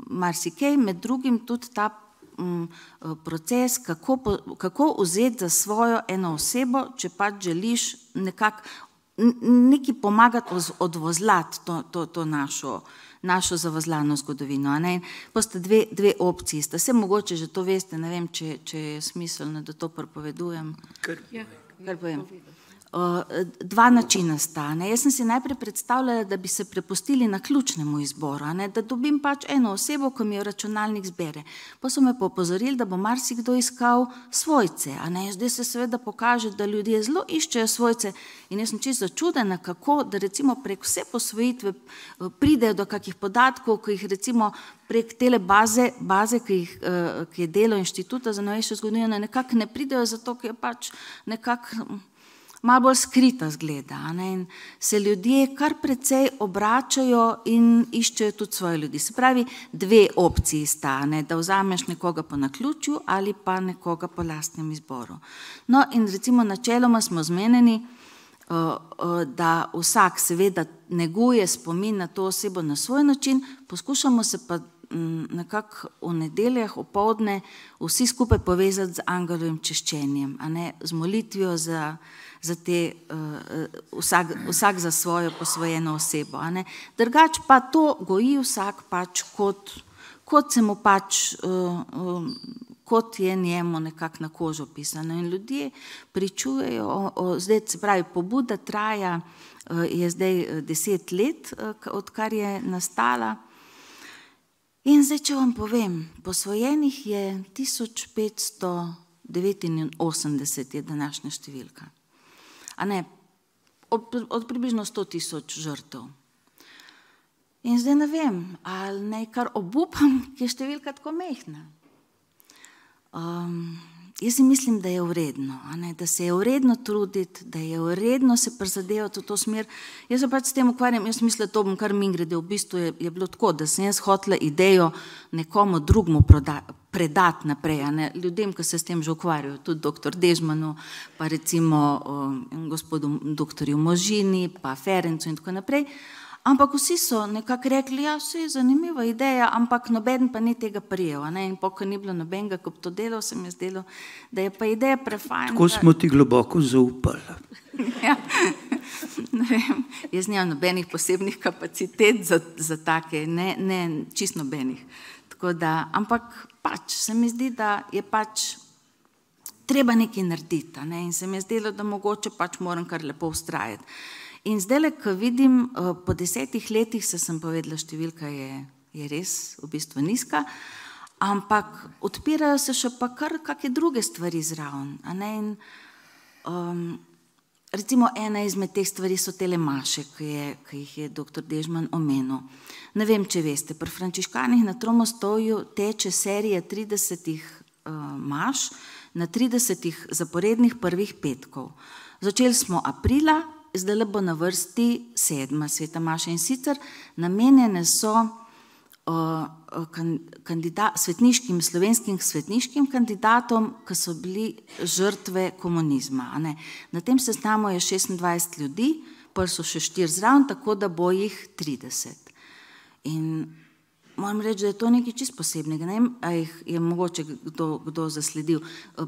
marsikaj, med drugim tudi ta proces, kako vzeti za svojo eno osebo, če pač želiš nekaj pomagati odvozlati to našo zavozlano zgodovino. Pa sta dve opciji, sta se mogoče že to veste, ne vem, če je smiselno, da to prepovedujem. Kar povem. 2 načina sta. Jaz sem si najprej predstavljala, da bi se prepustili na ključnemu izboru, da dobim pač eno osebo, ko mi jo računalnik zbere. Pa so me popozorili, da bo marsikdo iskal svojce. Zdaj se seveda pokaže, da ljudje zelo iščejo svojce in jaz sem čisto začudena, kako, da recimo prek vse posvojitve pridejo do kakih podatkov, ki jih recimo prek tele baze, ki je delo Inštituta za novejšo zgodovino, nekako ne pridejo, zato ker je pač nekako malo bolj skrita zgleda. In se ljudje kar precej obračajo in iščejo tudi svoje ljudi. Se pravi, 2 opciji sta, da vzameš nekoga po naključju ali pa nekoga po lastnem izboru. No in recimo načeloma smo zmenjeni, da vsak seveda neguje spomin na to osebo na svoj način, poskušamo se pa nekako v nedeljah, opoldne, vsi skupaj povezati z angelovim češčenjem, z molitvijo za te, vsak za svojo posvojeno osebo. Drugač pa to goji vsak pač kot se mu pač, kot je njemu nekako na kožo pisano. In ljudje pričujejo, zdaj se pravi, pobuda traja, je zdaj 10 let, odkar je nastala. In zdaj, če vam povem, posvojenih je 1589 je današnja številka. Od približno 100.000 žrtev. In zdaj ne vem, ali naj kar obupam, ki je številka tako majhna. Jaz si mislim, da je vredno, da se je vredno truditi, da je vredno se prizadevati v to smer. Jaz se pač s tem ukvarjam, jaz mislim, da to bom kar mingrede, v bistvu je bilo tako, da sem jaz hotela idejo nekomu drugmu predati naprej, ljudem, ki se s tem že ukvarjajo, tudi dr. Dežmanu, pa recimo gospodu doktorju Možini, pa Ferencu in tako naprej. Ampak vsi so nekako rekli, ja, vse je zanimiva ideja, ampak noben pa ni tega prijel. In ko ni bilo nobenega, ko bi to delal, se mi je zdelo, da je pa ideja prefajn. Tako smo ti globoko zaupali. Ja, ne vem, jaz nimam nobenih posebnih kapacitet za take, ne čisto nobenih. Tako da, ampak pač se mi zdi, da je pač treba nekaj narediti. In se mi je zdelo, da mogoče pač moram kar lepo vztrajati. In zdaj, ko vidim, po 10 letih, sem povedala, številka je res v bistvu nizka, ampak odpirajo se še pa kar kakšne druge stvari zraven. In recimo ena izmed teh stvari so telemaše, ki jih je dr. Dežman omenil. Ne vem, če veste, pri frančiškanih na Tromostovju teče serija 30 maš na 30 zaporednih prvih petkov. Začeli smo aprila, zdaj bo na vrsti 7. sveta maša in sicer namenjene so slovenskim svetniškim kandidatom, ki so bili žrtve komunizma. Na tem seznamu je 26 ljudi, pa so še 4 zraven, tako da bo jih 30. In moram reči, da je to nekaj čisto posebnega. Ne vem, a jih je mogoče kdo zasledil.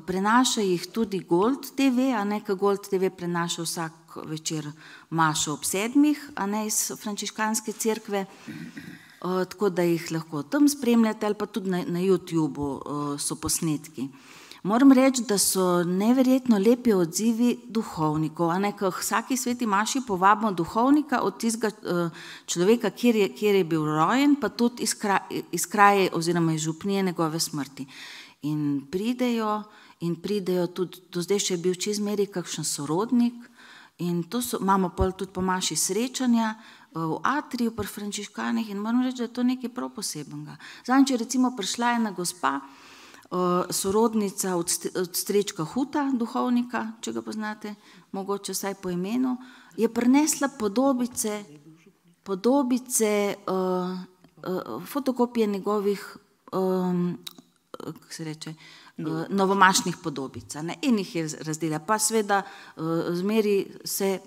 Prenaša jih tudi Gold TV, ker Gold TV prenaša vsak večer mašo ob 7, iz frančiškanske cerkve, tako da jih lahko tam spremljate ali pa tudi na YouTubeu so posnetki. Moram reči, da so neverjetno lepi odzivi duhovnikov, ker vsaki sveti maši povabimo duhovnika od tistega človeka, kjer je bil rojen, pa tudi iz kraje oziroma iz župnije njegove smrti. In pridejo tudi, do zdaj še je bil čezmeri kakšen sorodnik, in to imamo tudi po maši srečanja v atriju pri frančiškanih in moram reči, da je to nekaj prav posebnega. Zadnjič je recimo prišla ena gospa, sorodnica od Strečka Huta, duhovnika, če ga poznate, mogoče vsaj po imenu, je prinesla podobice, fotokopije njegovih, kako se reče, novomašnih podobic. In jih je razdelila. Pa seveda zmeri se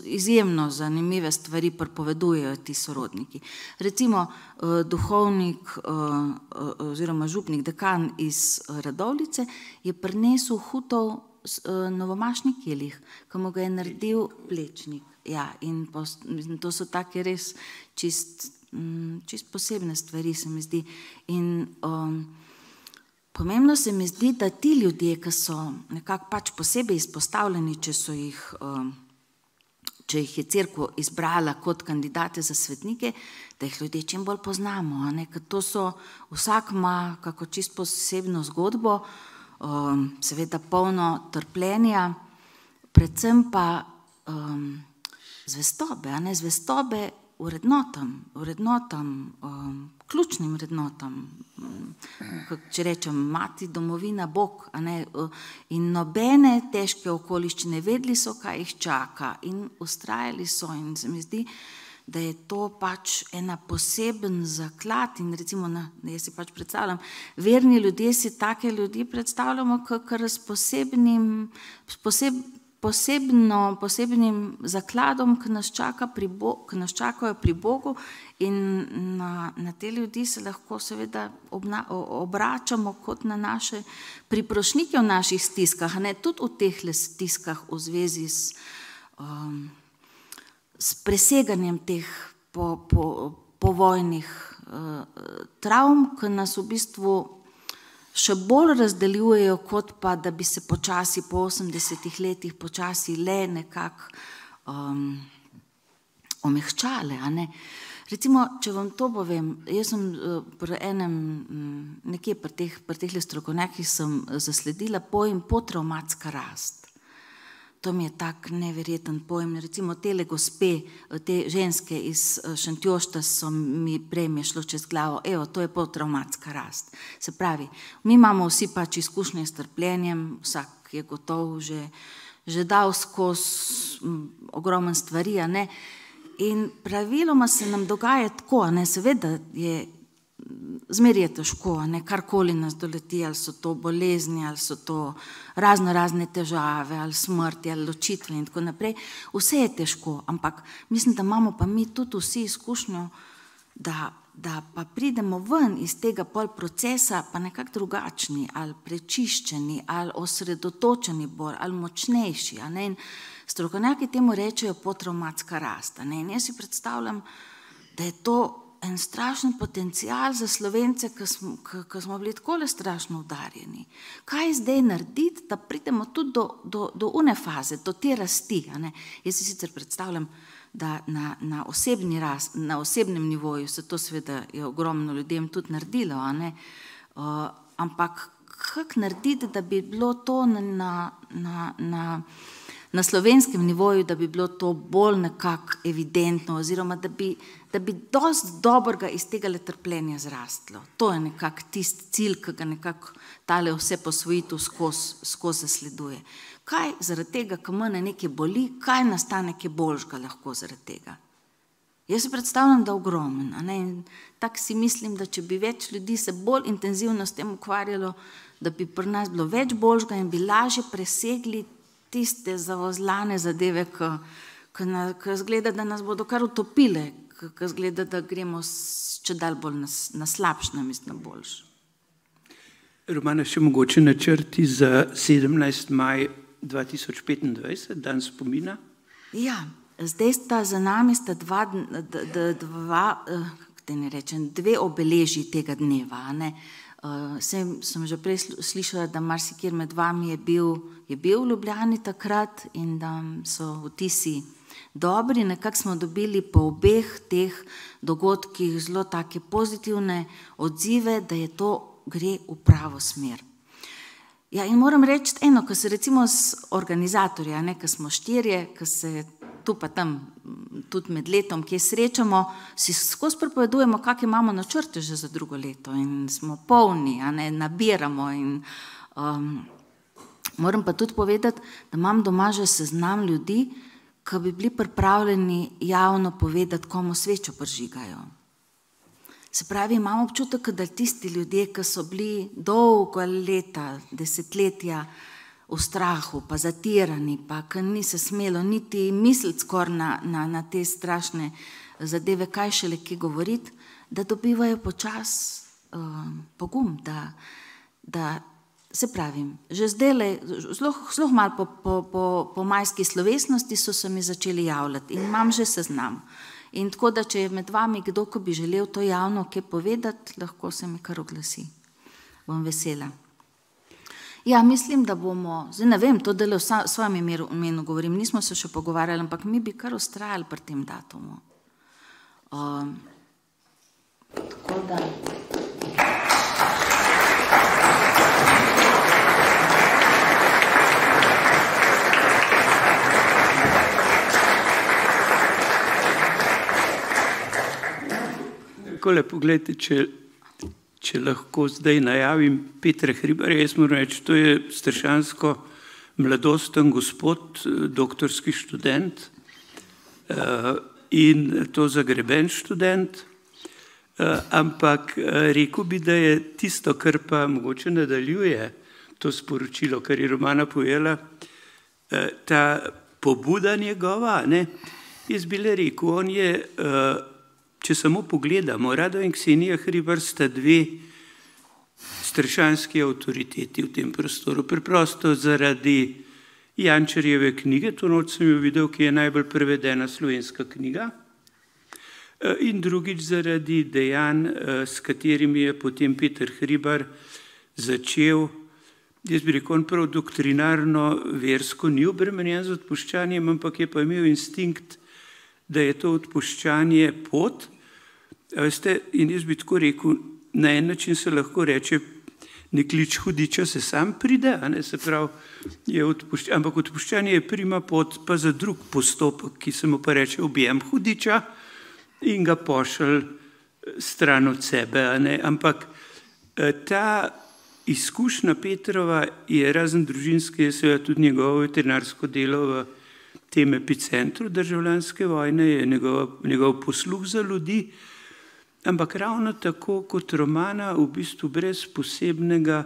izjemno zanimive stvari pripovedujejo ti sorodniki. Recimo duhovnik oziroma župnik, dekan iz Radovljice je prinesel Hutov novomašni kelih, ki mu ga je naredil Plečnik. Ja, in to so take res čist posebne stvari, se mi zdi. In pomembno se mi zdi, da ti ljudje, ki so nekako pač posebej izpostavljeni, če jih je cerkev izbrala kot kandidate za svetnike, da jih ljudje čim bolj poznamo, ker to so, vsak ima kako čisto posebno zgodbo, seveda polno trpljenja, predvsem pa zvestobe vrednotam, ključnim vrednotam, če rečem, mati, domovina, Bog, in nobene težke okoliščine, vedeli so, kaj jih čaka in vztrajali so in se mi zdi, da je to pač ena poseben zaklad in recimo, jaz si pač predstavljam, verni ljudje si take ljudi predstavljamo, kar s posebnim zakladom, ki nas čakajo pri Bogu in na te ljudi se lahko seveda obračamo kot na naše priprošnike v naših stiskah, tudi v teh stiskah v zvezi s preseganjem teh povojnih travm, ki nas v bistvu še bolj razdeljujejo, kot pa, da bi se počasi po 80 letih počasi le nekako omehčale. Recimo, če vam to povem, jaz sem pri enem, nekje pri teh strokovnjakih sem zasledila pojem potraumatska rast. To mi je tak neverjeten pojem. Recimo tele gospe, te ženske iz Šentjošta so mi prej mi šlo čez glavo, to je potraumatska rast. Se pravi, mi imamo vsi pač izkušnje s trpljenjem, vsak je gotov že dal skozi ogromen stvari, in praviloma se nam dogaja tako, seveda je zmeraj je težko, karkoli nas doleti, ali so to bolezni, ali so to razne težave, ali smrti, ali ločitve in tako naprej. Vse je težko, ampak mislim, da imamo pa mi tudi vsi izkušnjo, da pa pridemo ven iz tega pol procesa pa nekako drugačni, ali prečiščeni, ali osredotočeni bolj, ali močnejši. In strokovnjaki temu rečejo potraumatska rast. In jaz si predstavljam, da je to en strašen potencial za Slovence, ki smo bili takole strašno udarjeni. Kaj zdaj narediti, da pridemo tudi do une faze, do te rasti? Jaz si sicer predstavljam, da na osebnem nivoju se to seveda je ogromno ljudem tudi naredilo, ampak kako narediti, da bi bilo to na slovenskem nivoju, da bi bilo to bolj nekako evidentno oziroma da bi dosti dobrega iz tega trpljenja zrastlo. To je nekako tisti cilj, ki ga nekako tale vse posvojitev skozi zasleduje. Kaj zaradi tega, ko mene nekaj boli, kaj nastane kaj boljšega lahko zaradi tega? Jaz si predstavljam, da ogromen. In tako si mislim, da če bi več ljudi se bolj intenzivno s tem ukvarjalo, da bi pri nas bilo več boljšega in bi lažje presegli tiste zavozlane zadeve, ki zgleda, da nas bodo kar utopile, ki zgleda, da gremo če dalj bolj na slabš, namesto na boljš. Romana, še mogoče načrti za 17. maj 2025, dan spomina? Ja, zdaj sta za nami dve obeleži tega dneva. Sem že prej slišala, da marsikjer med vami je bil v Ljubljani takrat in da so vtisi dobri. Nekako smo dobili po obeh teh dogodkih zelo take pozitivne odzive, da je to gre v pravo smer. Ja, in moram reči eno, ko se recimo s organizatorja, ko smo štirje, ko se tu pa tam tudi med letom, kje srečamo, si skozi pripovedujemo, kakšne imamo načrte že za drugo leto in smo polni, nabiramo in moram pa tudi povedati, da imam doma že seznam ljudi, ki bi bili pripravljeni javno povedati, komu svečo prižigajo. Se pravi, imam občutek, da tisti ljudje, ki so bili dolgo leta, desetletja v strahu, pa zatirani, pa ki ni se smelo niti misliti skoraj na te strašne zadeve, kaj šele ki govoriti, da dobivajo počas pogum, da se pravim, že zdaj, zelo malo po majski slovesnosti so se mi začeli javljati in imam že seznam. In tako da, če je med vami kdo, ko bi želel to javno kaj povedati, lahko se mi kar oglasi. Bom vesela. Ja, mislim, da bomo, zdaj ne vem, to delo v svojem imenu govorim, nismo se še pogovarjali, ampak mi bi kar ustrajali pri tem datumu. Tako da... Poglejte, če lahko zdaj najavim Petra Hribarja, jaz moram reči, to je strašansko mladosten gospod, doktorski študent in to zagreben študent, ampak rekel bi, da je tisto, kar pa mogoče nadaljuje to sporočilo, kar je Romana povedala, ta pobuda njegova, jaz bi le rekel, on je... Če samo pogledamo, Rado in Ksenija Hribar sta dve strašanski avtoriteti v tem prostoru. Preprosto zaradi Jančarjeve knjige, to noč sem jo videl, ki je najbolj prevedena slovenska knjiga, in drugič zaradi dejanj, s katerimi je potem Peter Hribar začel, jaz bi rekel, on prav doktrinarno, versko ni obremenjen z odpuščanjem, ampak je pa imel instinkt, da je to odpuščanje pot. Veste, in jaz bi tako rekel, na en način se lahko reče, ne klič hudiča, se sam pride, se pravi, ampak odpuščanje je prima pot pa za drug postopek, ki se mu pa reče objem hudiča in ga pošelj stran od sebe. Ampak ta izkušnja Petrova je razen družinske, seveda tudi njegovo veterinarsko delo v tem epicentru državljanske vojne, je njegov posluh za ljudi, ampak ravno tako kot romana, v bistvu brez posebnega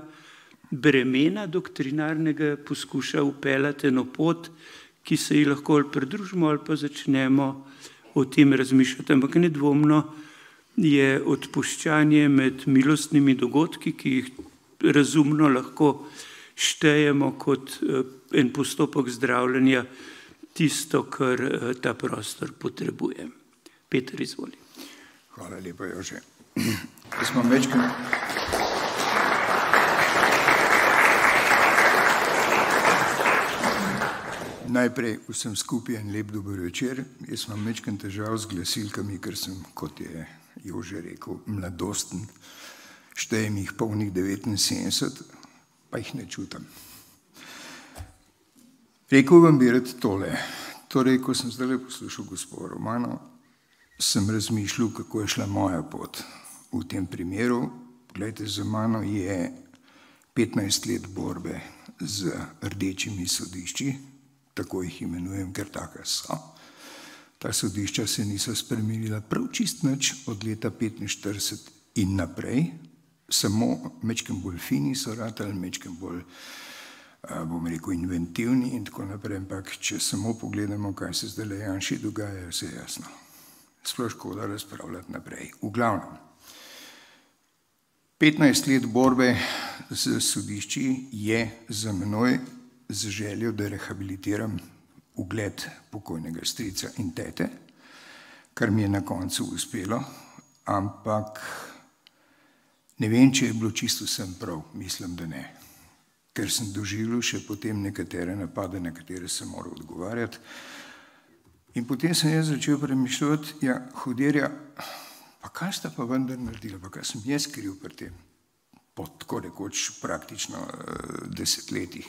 bremena doktrinarnega poskuša upeljati eno pot, ki se ji lahko ali pridružimo ali pa začnemo o tem razmišljati. Ampak nedvomno je odpuščanje med milostnimi dogodki, ki jih razumno lahko štejemo kot en postopek zdravljenja, tisto, kar ta prostor potrebuje. Peter, izvoli. Hvala lepa, Jože. Jaz imam večkrat... Najprej vsem skupaj en lep dober večer. Jaz imam večkrat težav z glasilkami, ker sem, kot je Jože rekel, mladosten. Štejem jih polnih 79, pa jih ne čutam. Rekel vam bi rad tole. Torej, ko sem zdaj poslušal gospod Romano, sem razmišljal, kako je šla moja pot v tem primeru. Glejte, za mano je 15 let borbe z rdečimi sodišči, tako jih imenujem, ker taka so. Ta sodišča se niso spremenila prav čist nič od leta 1945 in naprej, samo mečkem bolj fini so ratali, mečkem bolj, bom rekel, inventivni in tako naprej, ampak če samo pogledamo, kaj se zdaj le Janši dogaja, je vse jasno. Sploh škoda razpravljati naprej. V glavnem, 15 let borbe z sodišči je za menoj z željo, da rehabilitiram ugled pokojnega strica in tete, kar mi je na koncu uspelo, ampak ne vem, če je bilo čisto vsem prav, mislim, da ne. Ker sem doživljal še potem nekatere napade, na katere sem moral odgovarjati. In potem sem jaz začel premišljati, ja, hudirja, pa kaj sta pa vendar naredila, pa kaj sem jaz kriv pri tem, po tako rekoč praktično desetletjih.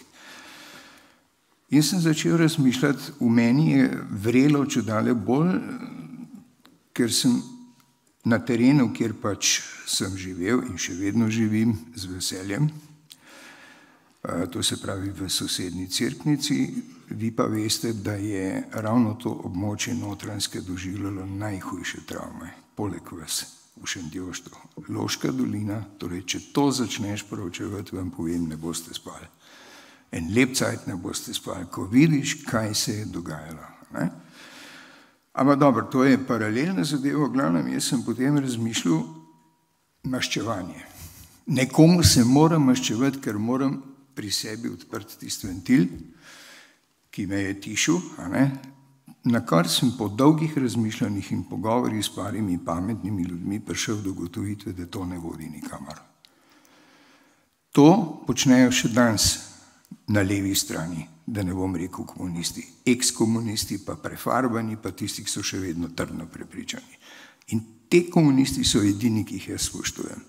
In sem začel razmišljati, v meni je vrelo čudale bolj, ker sem na terenu, kjer pač sem živel in še vedno živim z veseljem, to se pravi v sosednji Cerknici, vi pa veste, da je ravno to območje Notranjske doživljalo najhujše travme, poleg vas v Šentjoštu. Loška dolina, torej če to začneš proučevati, vam povem, ne boste spali. En lep cajt ne boste spali, ko vidiš, kaj se je dogajalo. Ne? Ampak dobro, to je paralelna zadeva, v glavnem, jaz sem potem razmišljal maščevanje. Nekomu se moram maščevati, ker moram pri sebi odprt tisti ventil, ki me je tišil, na kar sem po dolgih razmišljanjih in pogovorih s parimi pametnimi ljudmi prišel do ugotovitve, da to ne vodi nikamor. To počnejo še danes na levi strani, da ne bom rekel komunisti, ekskomunisti, pa prefarbani, pa tisti, ki so še vedno trdno prepričani. In te komunisti so edini, ki jih jaz spoštujem.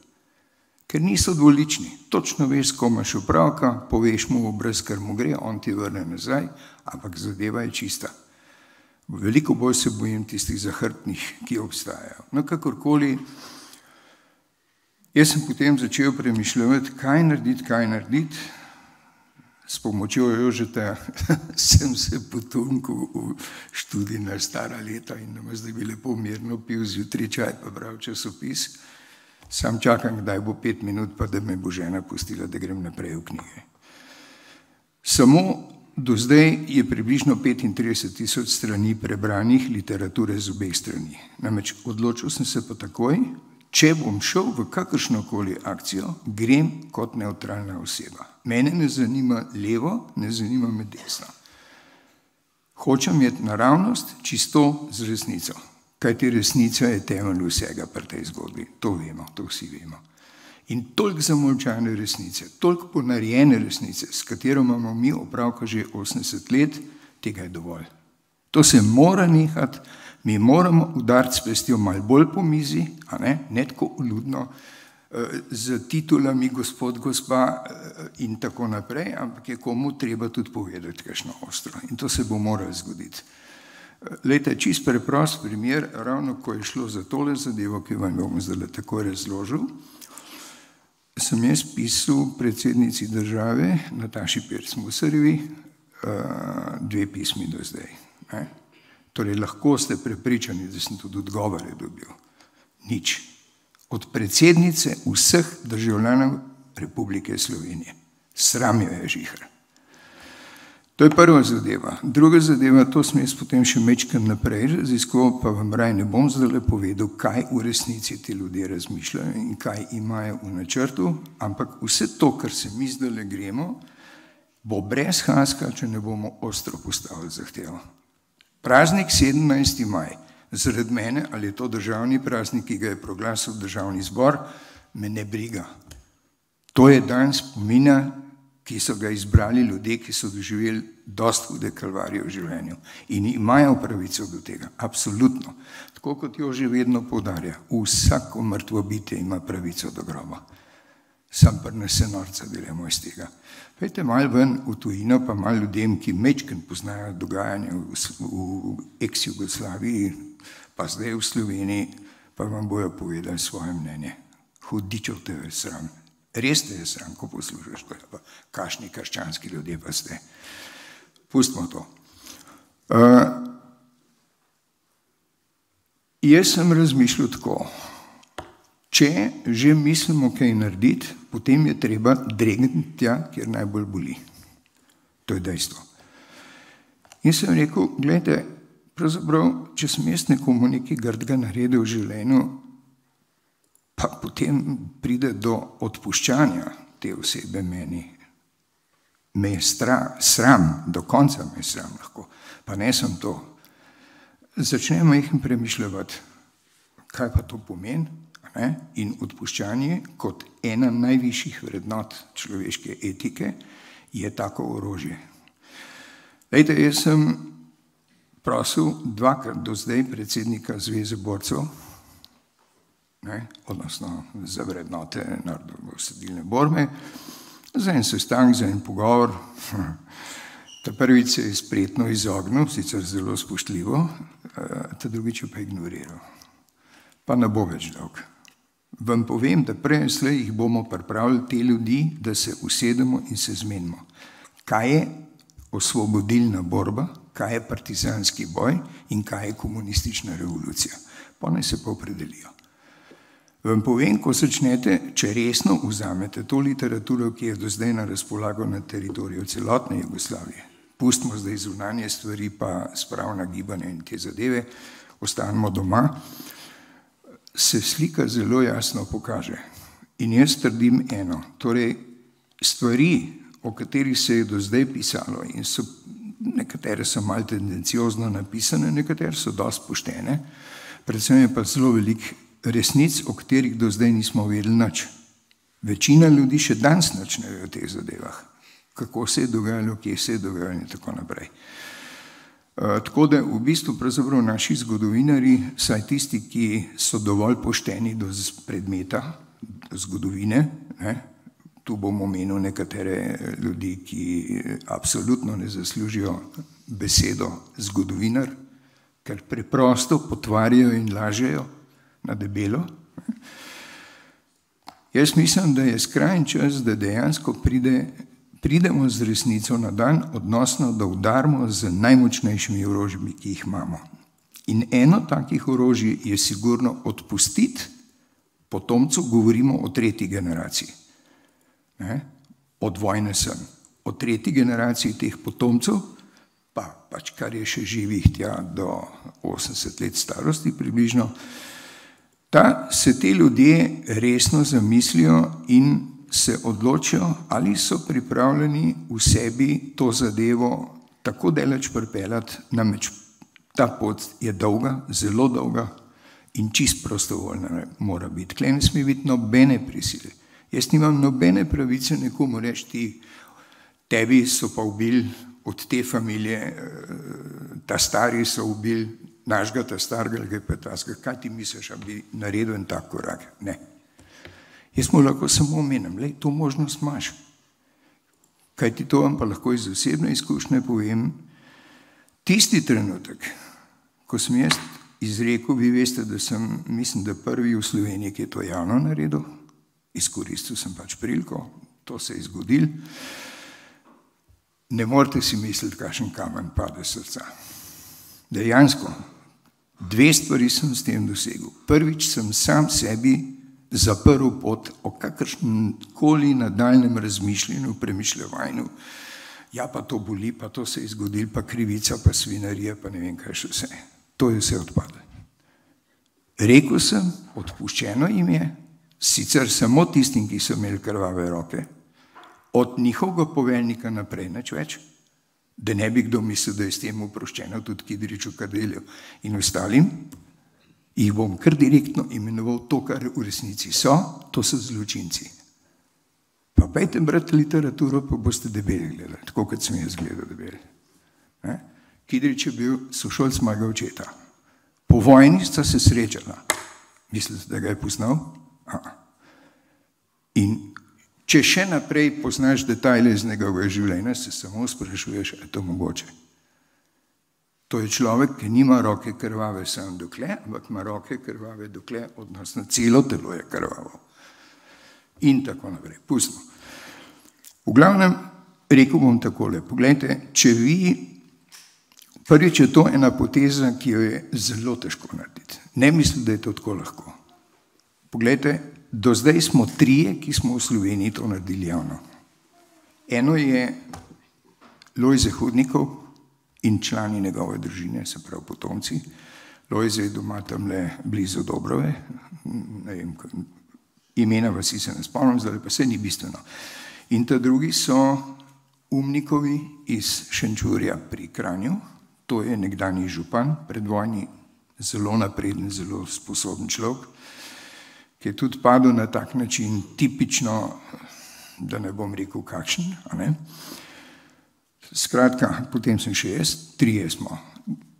Ker niso dvolični, točno veš, s kom imaš opravka, poveš mu obraz, kar mu gre, on ti vrne nazaj, ampak zadeva je čista. Veliko bolj se bojim tistih zahrbtnih, ki obstajajo. No, kakorkoli, jaz sem potem začel premišljati, kaj narediti. S pomočjo Jožeta sem se potunkal v študij na stara leta in nam zdaj bi lepo mirno pil zjutraj čaj, pa bral časopis. Sam čakam, kdaj bo 5 minut, pa da me bo žena pustila, da grem naprej v knjige. Samo do zdaj je približno 35.000 strani prebranih literature z obeh strani. Namreč odločil sem se pa takoj, če bom šel v kakršnokoli akcijo, grem kot nevtralna oseba. Mene ne zanima levo, ne zanima me desno. Hočem imeti naravnost, čisto z resnico. Kajti resnica je temelj vsega pri tej zgodbi. To vemo, to vsi vemo. In toliko zamolčane resnice, toliko ponarejene resnice, s katero imamo mi opravka že 80 let, tega je dovolj. To se mora nehati, mi moramo udariti s pestjo malo bolj po mizi, ne tako ljudno, z titulami gospod, gospa in tako naprej, ampak je komu treba tudi povedati kakšno ostro. In to se bo moralo zgoditi. Lejte, čist preprost primer, ravno ko je šlo za tole zadevo, ki vam bom zdaj tako razložil, sem jaz pisal predsednici države, Nataši Pirc Musarjevi, 2 pismi do zdaj. Torej, lahko ste prepričani, da sem tudi odgovore dobil. Nič. od predsednice vseh državljanov Republike Slovenije. Sram jo je žihar. To je prva zadeva. Druga zadeva, to sem jaz potem še mečkam naprej raziskoval, pa vam raj ne bom zdaj povedal, kaj v resnici ti ljudje razmišljajo in kaj imajo v načrtu, ampak vse to, kar se mi zdaj gremo, bo brez haska, če ne bomo ostro postavili zahtevo. Praznik 17. maj, zaradi mene, ali je to državni praznik, ki ga je proglasil državni zbor, me ne briga. To je dan spomina, ki so ga izbrali ljudje, ki so doživeli dosti hude kalvarije v življenju in imajo pravico do tega, absolutno. Tako kot Jože vedno poudarja, vsako mrtvo bitje ima pravico do groba. Sam pa ne se norca delamo iz tega. Pojdite malo ven v tujino, pa malo ljudem, ki mečken poznajo dogajanje v ex-Jugoslaviji, pa zdaj v Sloveniji, pa vam bojo povedali svoje mnenje. Hudičev te je sram. Res te je sram, ko poslušaš to, pa kakšni krščanski ljudje pa ste. Pustimo to. Jaz sem razmišljal tako, če že mislimo kaj narediti, potem je treba dregniti tja, kjer najbolj boli. To je dejstvo. In sem rekel, gledajte, pravzaprav, če sem jaz nekomu nekaj grdega naredil v življenju, pa potem pride do odpuščanja te osebe meni. Me je sram, do konca me je sram lahko, pa ne sem to. Začnemo jih premišljati, kaj pa to pomeni, ne? In odpuščanje kot ena najvišjih vrednot človeške etike je tako orožje. Lejte, jaz sem prosil dvakrat do zdaj predsednika Zveze borcev, odnosno za vrednote narodnoosvobodilne borbe, za en sestanek, za en pogovor. Ta prvič se je spretno izognil, sicer zelo spoštljivo, ta drugič pa ignoriral. Pa ne bo več dolg. Vam povem, da prej slej jih bomo pripravili te ljudi, da se usedemo in se zmenimo. Kaj je osvobodilna borba, kaj je partizanski boj in kaj je komunistična revolucija. Pa naj se pa opredelijo. Vam povem, ko začnete, če resno vzamete to literaturo, ki je do zdaj na razpolago na teritoriju celotne Jugoslavije, pustimo zdaj zunanje stvari, pa spravna gibanja in te zadeve, ostanemo doma, se slika zelo jasno pokaže. In jaz trdim eno, torej stvari, o katerih se je do zdaj pisalo, in so, nekatere so malo tendenciozno napisane, nekatere so dosti poštene, predvsem je pa zelo veliko resnic, o katerih do zdaj nismo vedeli nič. Večina ljudi še danes nič ne ve o teh zadevah. Kako se je dogajalo, kje se je dogajalo in tako naprej. Tako da v bistvu pravzaprav naši zgodovinari, saj tisti, ki so dovolj pošteni do predmeta, do zgodovine, tu bom omenil nekatere ljudi, ki absolutno ne zaslužijo besedo zgodovinar, ker preprosto potvarjajo in lažejo na debelo. Jaz mislim, da je skrajni čas, da dejansko pridemo z resnico na dan, odnosno da udarimo z najmočnejšimi orožji, ki jih imamo. In eno takih orožij je sigurno odpustiti potomcu, govorimo o tretji generaciji. Od vojne sem. O tretji generaciji teh potomcev, pa pač kar je še živih tja do 80 let starosti približno, da se te ljudje resno zamislijo in se odločijo, ali so pripravljeni v sebi to zadevo tako daleč pripeljati, namreč ta pot je dolga, zelo dolga in čist prostovoljna mora biti. Tle ne sme biti nobene prisile. Jaz nimam nobene pravice nekomu reči, tebi so pa ubili od te familije, ta stari so ubili našega, ta starega, kaj ti misliš, da bi naredil en tak korak? Ne. Jaz mu lahko samo omenim, lej, to možnost imaš. Kaj ti to vam pa lahko iz osebne izkušnje povem, tisti trenutek, ko sem jaz izrekel, vi veste, da sem, mislim, da prvi v Sloveniji, ki je to javno naredil, izkoristil sem pač priliko, to se je zgodil. Ne morete si misliti, kakšen kamen pade srca. Dejansko, dve stvari sem s tem dosegel. Prvič sem sam sebi zaprl pot o kakršnem koli nadaljnem razmišljanju, premišljevanju, ja, pa to boli, pa to se je zgodilo, pa krivica, pa svinarija, pa ne vem kaj še vse. To je vse odpadlo. Rekel sem, odpuščeno jim je, sicer samo tistim, ki so imeli krvave roke, od njihovega poveljnika naprej nič več, da ne bi kdo mislil, da je s tem oproščeno tudi Kidriču, Kardelju in ostalim, jih bom kar direktno imenoval to, kar v resnici so, to so zločinci. Pa pejte brati literaturo, pa boste debeli gledali, tako kot sem jaz gledal debeli. Kidrič je bil sošolc mojega očeta. Po vojni sta se srečala. Mislite, da ga je poznal? In če še naprej poznaš detajle iz njegovega življenja, se samo sprašuješ, ali je to mogoče. To je človek, ki nima roke krvave samo dokle, ampak ima roke krvave dokle, odnosno celo telo je krvavo. In tako naprej. Pustimo. V glavnem, rekel bom takole, poglejte, če vi, prvič je to ena poteza, ki jo je zelo težko narediti. Ne mislim, da je to tako lahko. Poglejte, do zdaj smo trije, ki smo v Sloveniji to naredili javno. Eno je Lojze Hudnikov in člani njegove družine, se pravi potomci. Lojze je doma tamle blizu Dobrove, ne vem, imena vasi se ne spomnim, zdaj pa se ni bistveno. In ta drugi so Umnikovi iz Šenčurja pri Kranju, to je nekdanji župan, predvojni zelo napreden, zelo sposoben človek, ki je tudi padel na tak način tipično, da ne bom rekel kakšen, a ne? Skratka, potem sem še jaz, trije smo.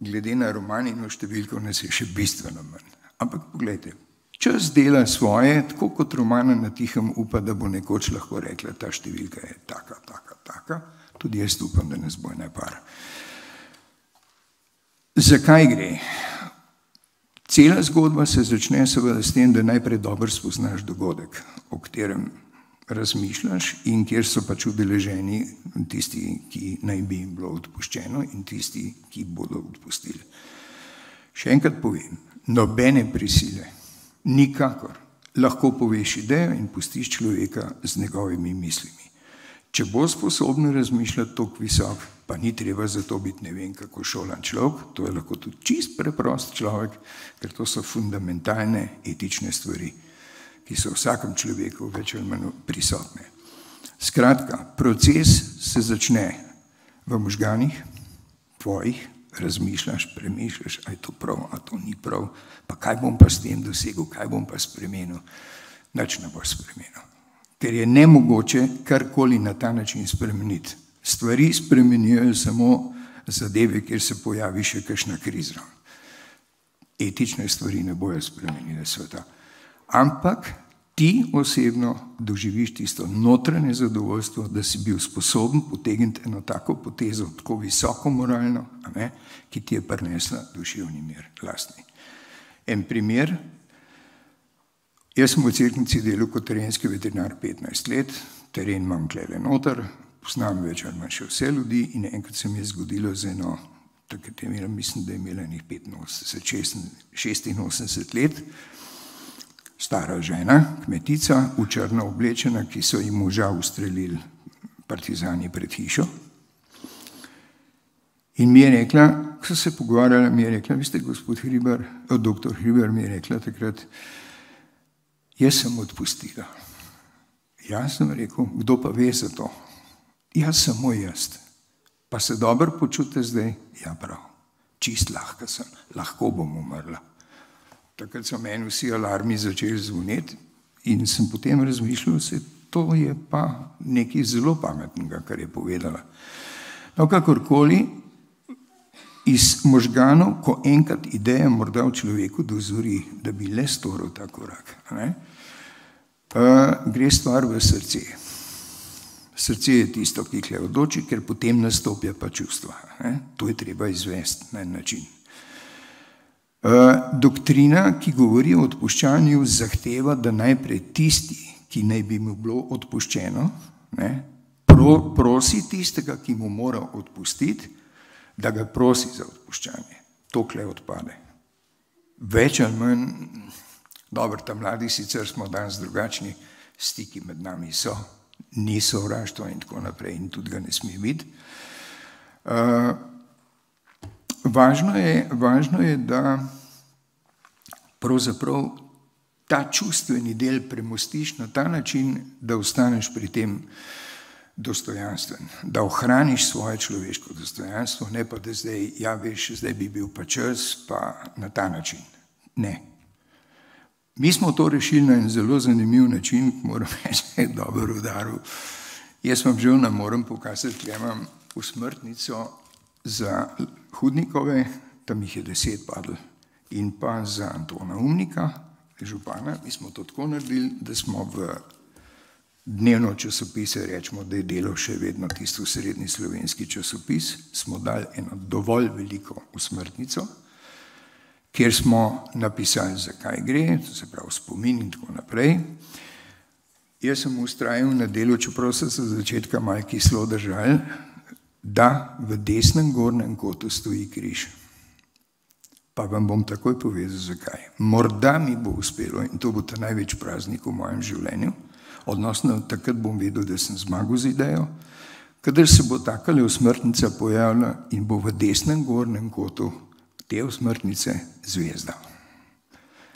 Glede na Romanino številko nas je še bistveno manj. Ampak pogledajte, čas dela svoje, tako kot Romana na tihem upa, da bo nekoč lahko rekla, ta številka je taka, taka, taka, tudi jaz upam, da nas bo ena par. Zakaj gre? Cela zgodba se začne seveda s tem, da najprej dobro spoznaš dogodek, o katerem razmišljaš in kjer so pač udeleženi tisti, ki naj bi jim bilo odpuščeno in tisti, ki bodo odpustili. Še enkrat povem, nobene prisile, nikakor, lahko poveš idejo in pustiš človeka z njegovimi mislimi. Če bo sposobno razmišljati toliko visok, pa ni treba za to biti ne vem kako šolan človek, to je lahko tudi čist preprost človek, ker to so fundamentalne etične stvari, ki so v vsakem človeku več ali manj prisotne. Skratka, proces se začne v možganih tvojih, razmišljaš, premišljaš, a je to prav, a to ni prav, pa kaj bom pa s tem dosegel, kaj bom pa spremenil, nič ne boš spremenil. Ker je nemogoče karkoli na ta način spremeniti. Stvari spremenijo samo zadeve, kjer se pojavi še kakšna kriza. Etične stvari ne bojo spremenile sveta. Ampak ti osebno doživiš tisto notranje zadovoljstvo, da si bil sposoben potegniti eno tako potezo, tako visoko moralno, ki ti je prinesla duševni mir lastni. En primer, jaz sem v Cerknici delal kot terenski veterinar 15 let, teren imam tlele noter, poznam več ali manj še vse ljudi in enkrat se mi je zgodilo z eno, takrat je imela, mislim, da je imela enih 86 let, stara žena, kmetica, v črno oblečena, ki so jim moža ustrelili partizani pred hišo. In mi je rekla, ko so se pogovarjali, mi je rekla, vi ste gospod Hribar, doktor Hribar mi je rekla takrat, jaz sem odpustila. Jaz sem rekel, kdo pa ve za to? Jaz samo jaz. Pa se dobro počute zdaj? Ja, prav. Čist lahko sem. Lahko bom umrla. Takrat so meni vsi alarmi začeli zvoniti in sem potem razmišljal, se to je pa nekaj zelo pametnega, kar je povedala. No, kakorkoli, iz možganov, ko enkrat ideja morda v človeku dozori, da bi le storil ta korak, gre stvar v srce. Srce je tisto, ki tle odloči, ker potem nastopja pa čustva. To je treba izvesti na en način. Doktrina, ki govori o odpuščanju, zahteva, da najprej tisti, ki naj bi mu bilo odpuščeno, prosi tistega, ki mu mora odpustiti, da ga prosi za odpuščanje. To kle odpade. Več ali manj Dobro, ta mladi sicer smo danes drugačni, stiki med nami so, ni sovraštva in tako naprej in tudi ga ne sme biti. Važno je, da pravzaprav ta čustveni del premostiš na ta način, da ostaneš pri tem dostojanstven, da ohraniš svoje človeško dostojanstvo, ne pa da zdaj, ja veš, zdaj bi bil pa čas, pa na ta način. Ne. Mi smo to rešili na en zelo zanimiv način, moram reči, da je dobro udaril. Jaz vam žal ne morem pokazati, tukaj imam usmrtnico za Hudnikove, tam jih je 10 padlo, in pa za Antona Umnika, župana. Mi smo to tako naredili, da smo v dnevno časopise, rečemo, da je Delo še vedno tisto srednji slovenski časopis, smo dali eno dovolj veliko usmrtnico, kjer smo napisali, zakaj gre, to se pravi spomin in tako naprej. Jaz sem ustrajal na Delu, čeprav so se začetka malo kislo držali, da v desnem gornjem kotu stoji križ. Pa vam bom takoj povedal, zakaj. Morda mi bo uspelo, in to bo ta največ praznik v mojem življenju, odnosno takrat bom vedel, da sem zmagal z idejo, kadar se bo takale usmrtnica pojavila in bo v desnem gornjem kotu te usmrtnice zvezda.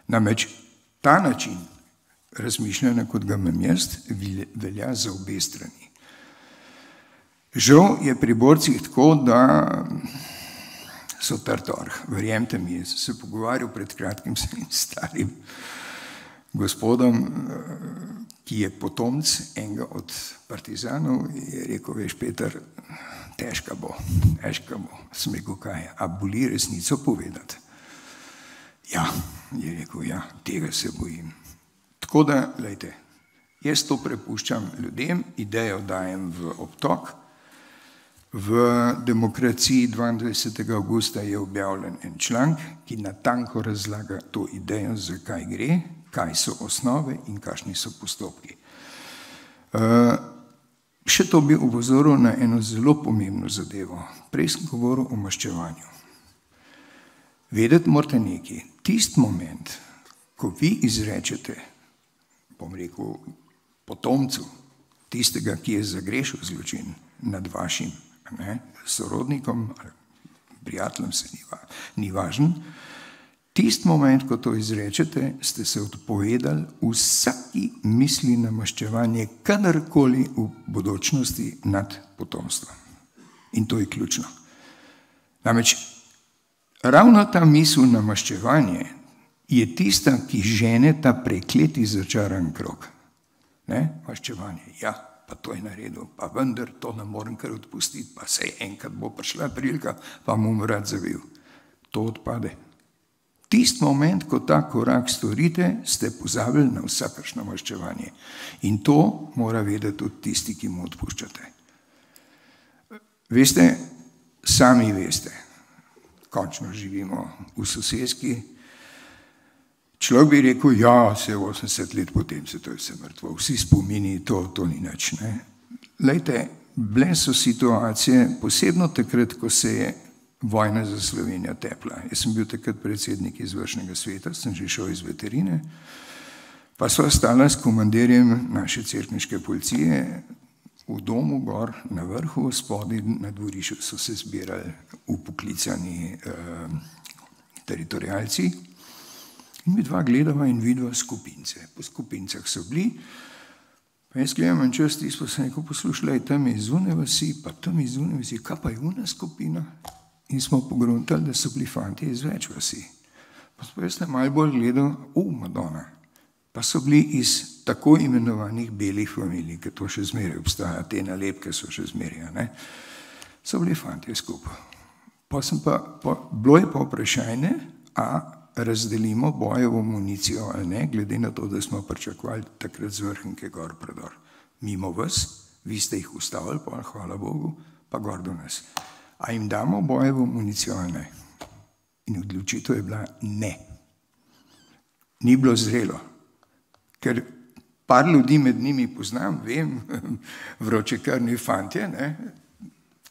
Namreč ta način razmišljanja, kot ga imam jaz, velja za obe strani. Žal je pri borcih tako, da so trd orh. Verjemite mi, sem se pogovarjal pred kratkim s starim gospodom, ki je potomec enega od partizanov, je rekel, veš, Peter, težka bo. Sem rekel, kaj, a boli resnico povedati? Ja, je rekel, ja, tega se bojim. Tako da, glejte, jaz to prepuščam ljudem, idejo dajem v obtok. V Demokraciji 22. augusta je objavljen en članek, ki natanko razlaga to idejo, zakaj gre, kaj so osnove in kakšni so postopki. Še to bi opozoril na eno zelo pomembno zadevo. Prej sem govoril o maščevanju. Vedeti morate nekaj. Tisti moment, ko vi izrečete, bom rekel, potomcu, tistega, ki je zagrešil zločin nad vašim sorodnikom ali prijateljem, se ni važen, tisti moment, ko to izrečete, ste se odpovedali vsaki misli na maščevanje kadarkoli v bodočnosti nad potomstvom. In to je ključno. Namreč ravno ta misel na maščevanje je tista, ki žene ta prekleti začaran krog. Maščevanje, ja, pa to je naredil, pa vendar to ne morem kar odpustiti, pa sej enkrat bo prišla prilika, pa mu rad zavil. To odpade. Tisti moment, ko ta korak storite, ste pozabili na vsakršno maščevanje. In to mora vedeti tudi tisti, ki mu odpuščate. Veste, sami veste, končno živimo v soseski. Človek bi rekel, ja, se 80 let potem se to je vse mrtvo, vsi spomini, to ni nič. Glejte, bile so situacije, posebno takrat, ko se je vojna za Slovenijo tepla. Jaz sem bil takrat predsednik izvršnega sveta, sem že šel iz veterine, pa sva stala s komandirjem naše cerkniške policije v domu gor na vrhu, spodaj na dvorišču so se zbirali upoklicani teritorialci. In mi dva gledava in vidva skupince. Po skupincah so bili, pa jaz gledam en čas tisto, sem rekel, poslušaj, tam je zune vasi, pa tam je zune vasi, kaj pa je una skupina? In smo pogruntali, da so bili fanti iz več vasi. Pa jaz sem malo bolj gledal, Madonna, pa so bili iz tako imenovanih belih familij, ker to še zmeraj obstaja, te nalepke so še zmeraj, so bili fanti skupaj. Bilo je pa vprašanje, a razdelimo bojevo municijo ali ne, glede na to, da smo pričakovali takrat z Vrhnike gor predor. Mimo vas, vi ste jih ustavili, pa hvala Bogu, pa gor do nas. A jim damo bojevo municijo ali ne? In odločitev je bila ne. Ni bilo zrelo. Ker par ljudi med njimi poznam, vem, vročekrvni fantje,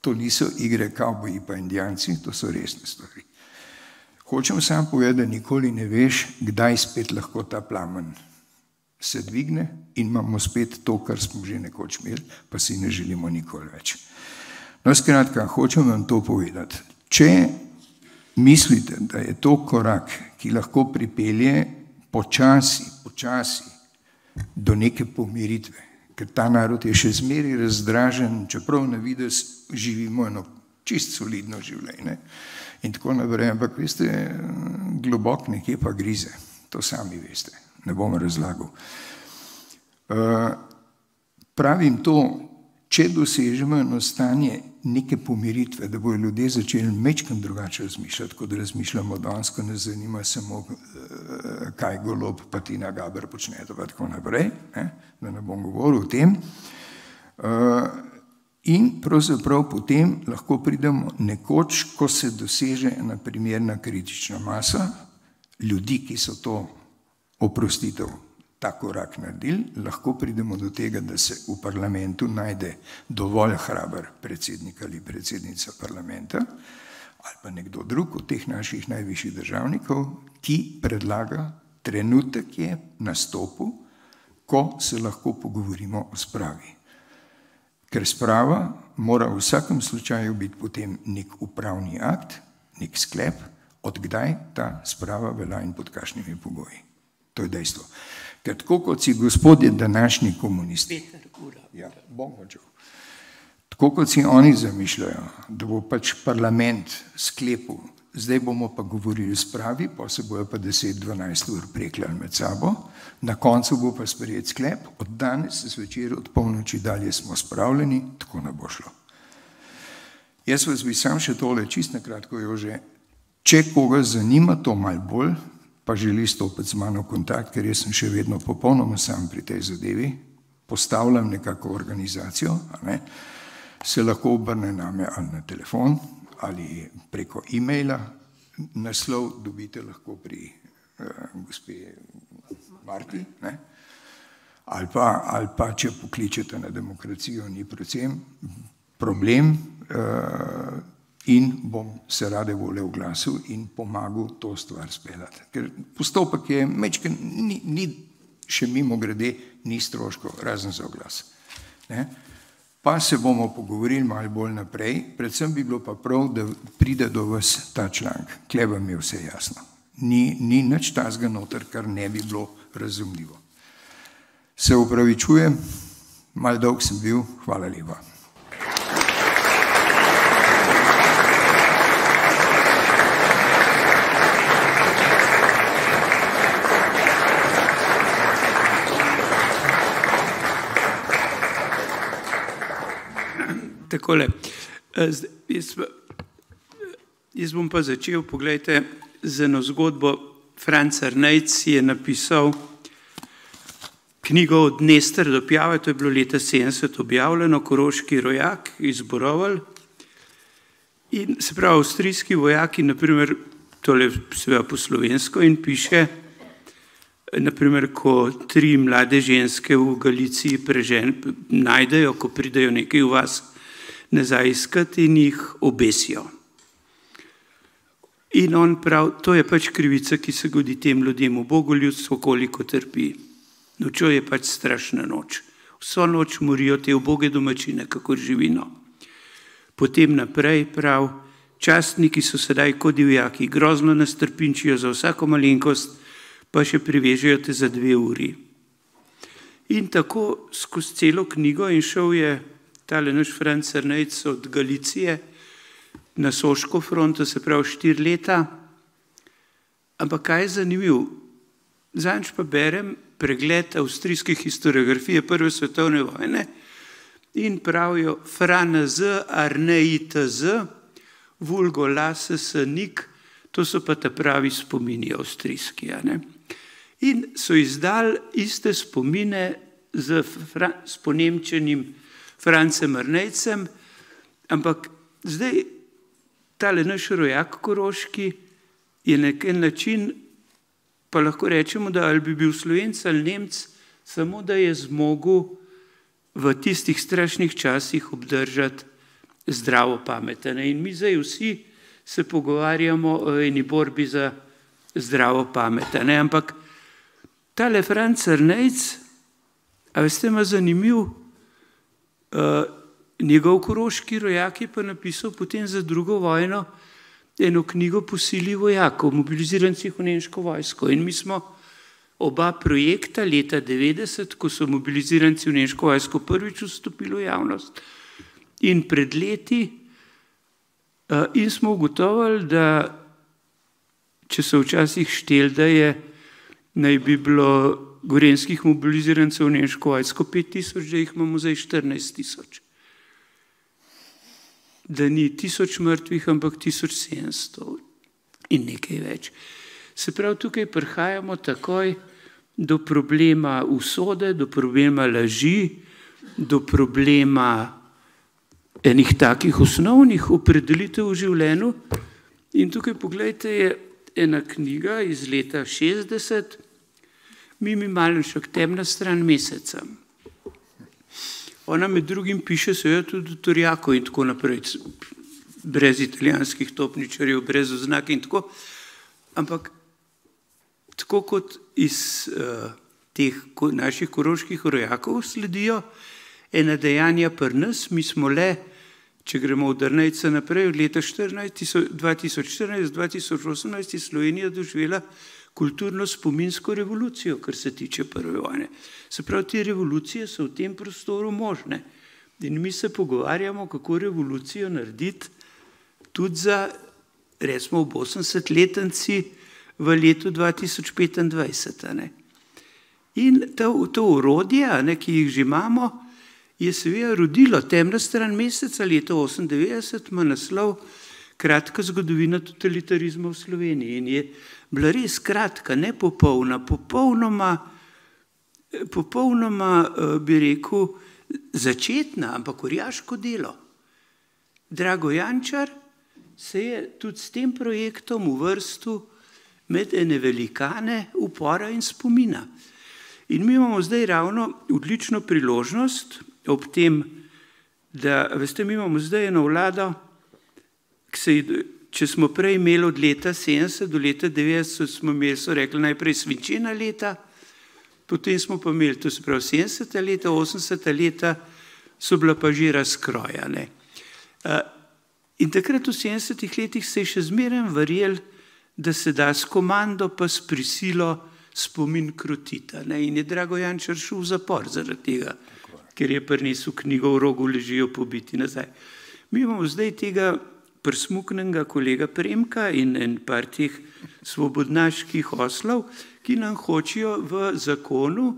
to niso igre kavboji pa indijanci, to so resne stvari. Hočem sam povedati, da nikoli ne veš, kdaj spet lahko ta plamen se dvigne in imamo spet to, kar smo že nekoč imeli, pa si ne želimo nikoli več. No, skratka, hočem vam to povedati. Če mislite, da je to korak, ki lahko pripelje počasi do neke pomiritve, ker ta narod je še zmeraj razdražen, čeprav na videz živimo eno čist solidno življenje in tako naprej, ampak veste, globok nekje pa grize, to sami veste, ne bom razlagal. Pravim to, če dosežemo eno stanje neke pomiritve, da bojo ljudje začeli mečkam drugače razmišljati, kot razmišljamo danes, ko nas zanima samo, kaj Golob pa Tina Gaber počnete, pa tako naprej, da ne bom govoril o tem. In pravzaprav potem lahko pridemo nekoč, ko se doseže ena primerna kritična masa ljudi, ki so to oprostitev ta korak naredili, lahko pridemo do tega, da se v parlamentu najde dovolj hraber predsednik ali predsednica parlamenta ali pa nekdo drug od teh naših najvišjih državnikov, ki predlaga, trenutek je nastopil, ko se lahko pogovorimo o spravi. Ker sprava mora v vsakem slučaju biti potem nek upravni akt, nek sklep, od kdaj ta sprava velja in pod kakšnimi pogoji. To je dejstvo. Ker tako kot si gospodje današnji komunisti, tako kot si oni zamišljajo, da bo pač parlament sklepil, zdaj bomo pa govorili o spravi, pa se bojo pa 10-12 ur preklali med sabo, na koncu bo pa sprejet sklep, od danes zvečer od polnoči dalje smo spravljeni, tako ne bo šlo. Jaz vas bi sam še tole čist na kratko, Jože, če koga zanima to malo bolj, pa želi stopiti z mano v kontakt, ker jaz sem še vedno popolnoma sam pri tej zadevi, postavljam nekako organizacijo, se lahko obrne name ali na telefon, ali preko e-maila, naslov dobite lahko pri gospe Marti, ali pa če pokličete na Demokracijo, ni problem, in bom se rade volje oglasil in pomagal to stvar speljati. Ker postopek je mečken, ni še mimo grede, ni stroškov, razen za oglas. Pa se bomo pogovorili malo bolj naprej, predvsem bi bilo pa prav, da pride do vas ta članek. Tle vam je vse jasno. Ni nič tazga noter, kar ne bi bilo razumljivo. Se upravičujem, malo dolg sem bil, hvala lepa. Takole, jaz bom pa začel, pogledajte, z eno zgodbo. Franc Arnejc je napisal knjigo Od Dnester do Pjave, to je bilo leta 70 objavljeno, koroški rojak iz Borovelj. In se pravi, avstrijski vojaki, naprimer, tole seveda po slovensko in piše, naprimer, ko 3 mlade ženske v Galiciji najdejo, ko pridejo nekaj v vas nazaj iskati in jih obesijo. In on pravi, to je pač krivica, ki se godi tem ljudem, v Bogu ljudstvo koliko trpi. Nočjo je pač strašna noč. Vso noč morijo te uboge domačine, kakor živino. Potem naprej pravi, častniki so sedaj kot divjaki, grozno nas trpinčijo za vsako malenkost, pa še privežejo te za 2 uri. In tako skozi celo knjigo in šel je tale naš Franc Arnejc od Galicije na Soško fronto, se pravi 4 leta. Ampak kaj je zanimivo? Zadnjič pa berem pregled avstrijske historiografije Prve svetovne vojne in pravijo Franz Arnejc, vulgo Lassenik, to so pa ta pravi spomini avstrijski. In so izdali iste spomine s ponemčenim Francem Arnejcem, ampak zdaj tale naš rojak koroški je na nek način, pa lahko rečemo, da ali bi bil Slovenc ali Nemc, samo da je zmogel v tistih strašnih časih obdržati zdravo pamet. In mi zdaj vsi se pogovarjamo o eni borbi za zdravo pamet. Ampak tale Franc Crnejc, a veste, ima zanimiv, njegov koroški rojak je pa napisal potem za drugo vojno eno knjigo po sili vojakov, mobilizirancih v nemško vojsko. In mi smo oba projekta leta 90, ko so mobiliziranci v nemško vojsko prvič vstopili v javnost, in pred leti, in smo ugotovili, da če so včasih šteli, da naj bi bilo gorenjskih mobilizirancev v nemško vojsko 5000, da jih imamo zdaj 14 000. Da ni 1000 mrtvih, ampak 1700 in nekaj več. Se pravi, tukaj prihajamo takoj do problema usode, do problema laži, do problema enih takih osnovnih opredelitev v življenju. In tukaj, poglejte, je ena knjiga iz leta 60, Mimi Malenšek, Temna stran meseca. Ona med drugim piše seveda tudi Torjako in tako naprej, brez italijanskih topničarjev, brez oznak in tako. Ampak tako kot iz teh naših koroških rojakov sledijo ena dejanja pri nas, mi smo le, če gremo od Drnejca naprej, od leta 2014-2018 je Slovenija doživela kulturno-spominsko revolucijo, kar se tiče prve vojne. Se pravi, te revolucije so v tem prostoru možne. In mi se pogovarjamo, kako revolucijo narediti tudi za, recimo, v 80-letnici v letu 2025. In to orodje, ki jih že imamo, je seveda rodilo. Temna stran meseca leta 1998 ima naslov Kratka zgodovina totalitarizma v Sloveniji. In je bila res kratka, ne popolna, popolnoma, bi rekel, začetna, ampak orjaško delo. Drago Jančar se je tudi s tem projektom uvrstil med ene velikane upora in spomina. In mi imamo zdaj ravno odlično priložnost ob tem, da, veste, mi imamo zdaj eno vlado, če smo prej imeli od leta 70 do leta 90, smo imeli, so rekli, najprej svinčena leta, potem smo pa imeli, to se pravi 70 leta, 80 leta, so bila pa že razkroja. In takrat v 70 letih se je še zmeraj verjel, da se da s komando pa s prisilo spomin krotiti. In je Drago Jančar šel v zapor zaradi tega, ker je prinesel knjigo V rogu ležijo pobiti nazaj. Mi imamo zdaj tega prsmuknenega kolega Premka in en par teh svobodnaških oslov, ki nam hočejo v zakonu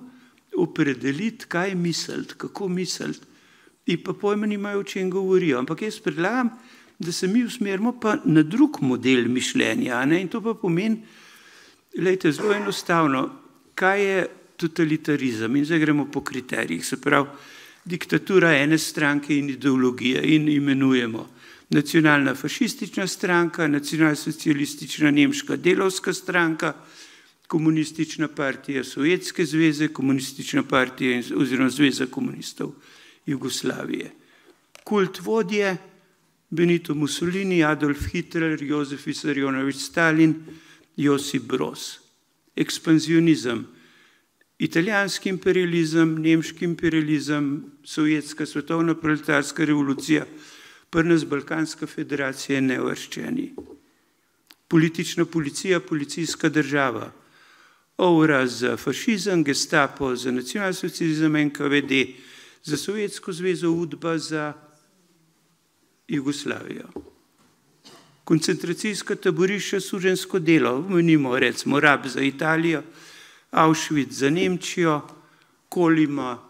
opredeliti, kaj misliti, kako misliti. In pa pojma nimajo, o čem govorijo. Ampak jaz predlagam, da se mi usmerimo pa na drug model mišljenja. In to pa pomeni, glejte, zelo enostavno, kaj je totalitarizem. In zdaj gremo po kriterijih. Se pravi, diktatura ene stranke in ideologije in imenujemo nacionalna fašistična stranka, nacionalsocialistična nemška delavska stranka, komunistična partija Sovjetske zveze, komunistična partija oziroma Zveza komunistov Jugoslavije. Kult vodje Benito Mussolini, Adolf Hitler, Jozef Vissarionovič Stalin, Josip Broz. Ekspanzionizem, italijanski imperializem, nemški imperializem, sovjetska svetovna proletarska revolucija, pri nas Balkanska federacija neuvrščeni. Politična policija, policijska država. OVRA za fašizem, Gestapo za nacionalsocializem, NKVD za Sovjetsko zvezo, UDBA za Jugoslavijo. Koncentracijska taborišča, suženjsko delo, menimo recimo Rab za Italijo, Auschwitz za Nemčijo, Kolima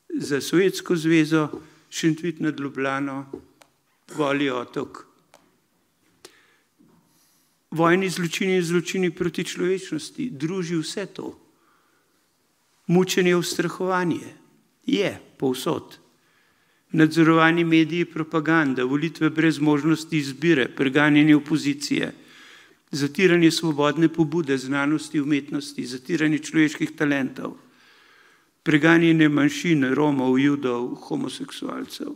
za Sovjetsko zvezo, Šentvit nad Ljubljano, Goli otok. Vojni zločini in zločini proti človečnosti, druži vse to. Mučenje, ustrahovanje je povsod. Nadzorovani mediji, propaganda, volitve brez možnosti izbire, preganjanje opozicije, zatiranje svobodne pobude, znanosti, umetnosti, zatiranje človeških talentov, preganjanje manjšin, Romov, Judov, homoseksualcev,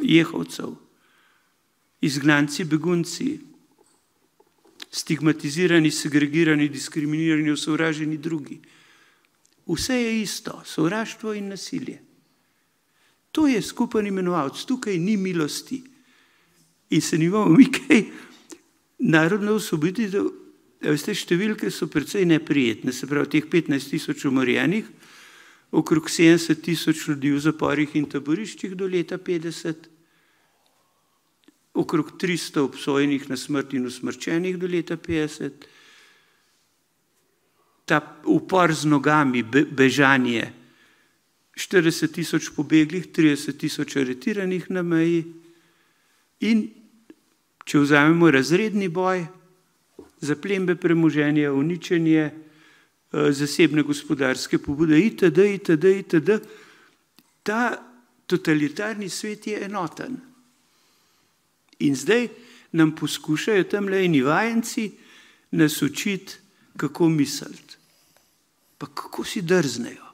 jehovcev. izgnanci, begunci, stigmatizirani, segregirani, diskriminirani, osovraženi drugi. Vse je isto, sovraštvo in nasilje. To je skupen imenovalec, tukaj ni milosti. In se nimamo mi kaj narodno osvoboditev, veste, številke so precej neprijetne, se pravi, teh 15.000 umorjenih, okrog 70.000 ljudi v zaporih in taboriščih do leta 50, okrog 300 obsojenih na smrt in usmrčenih do leta 50, ta upor z nogami, bežanje, 40.000 pobeglih, 30.000 aretiranih na meji in če vzamemo razredni boj, zaplembe premoženja, uničenje, zasebne gospodarske pobude itd. Ta totalitarni svet je enoten. In zdaj nam poskušajo tamle eni vajenci nas učiti, kako misliti. Pa kako si drznejo.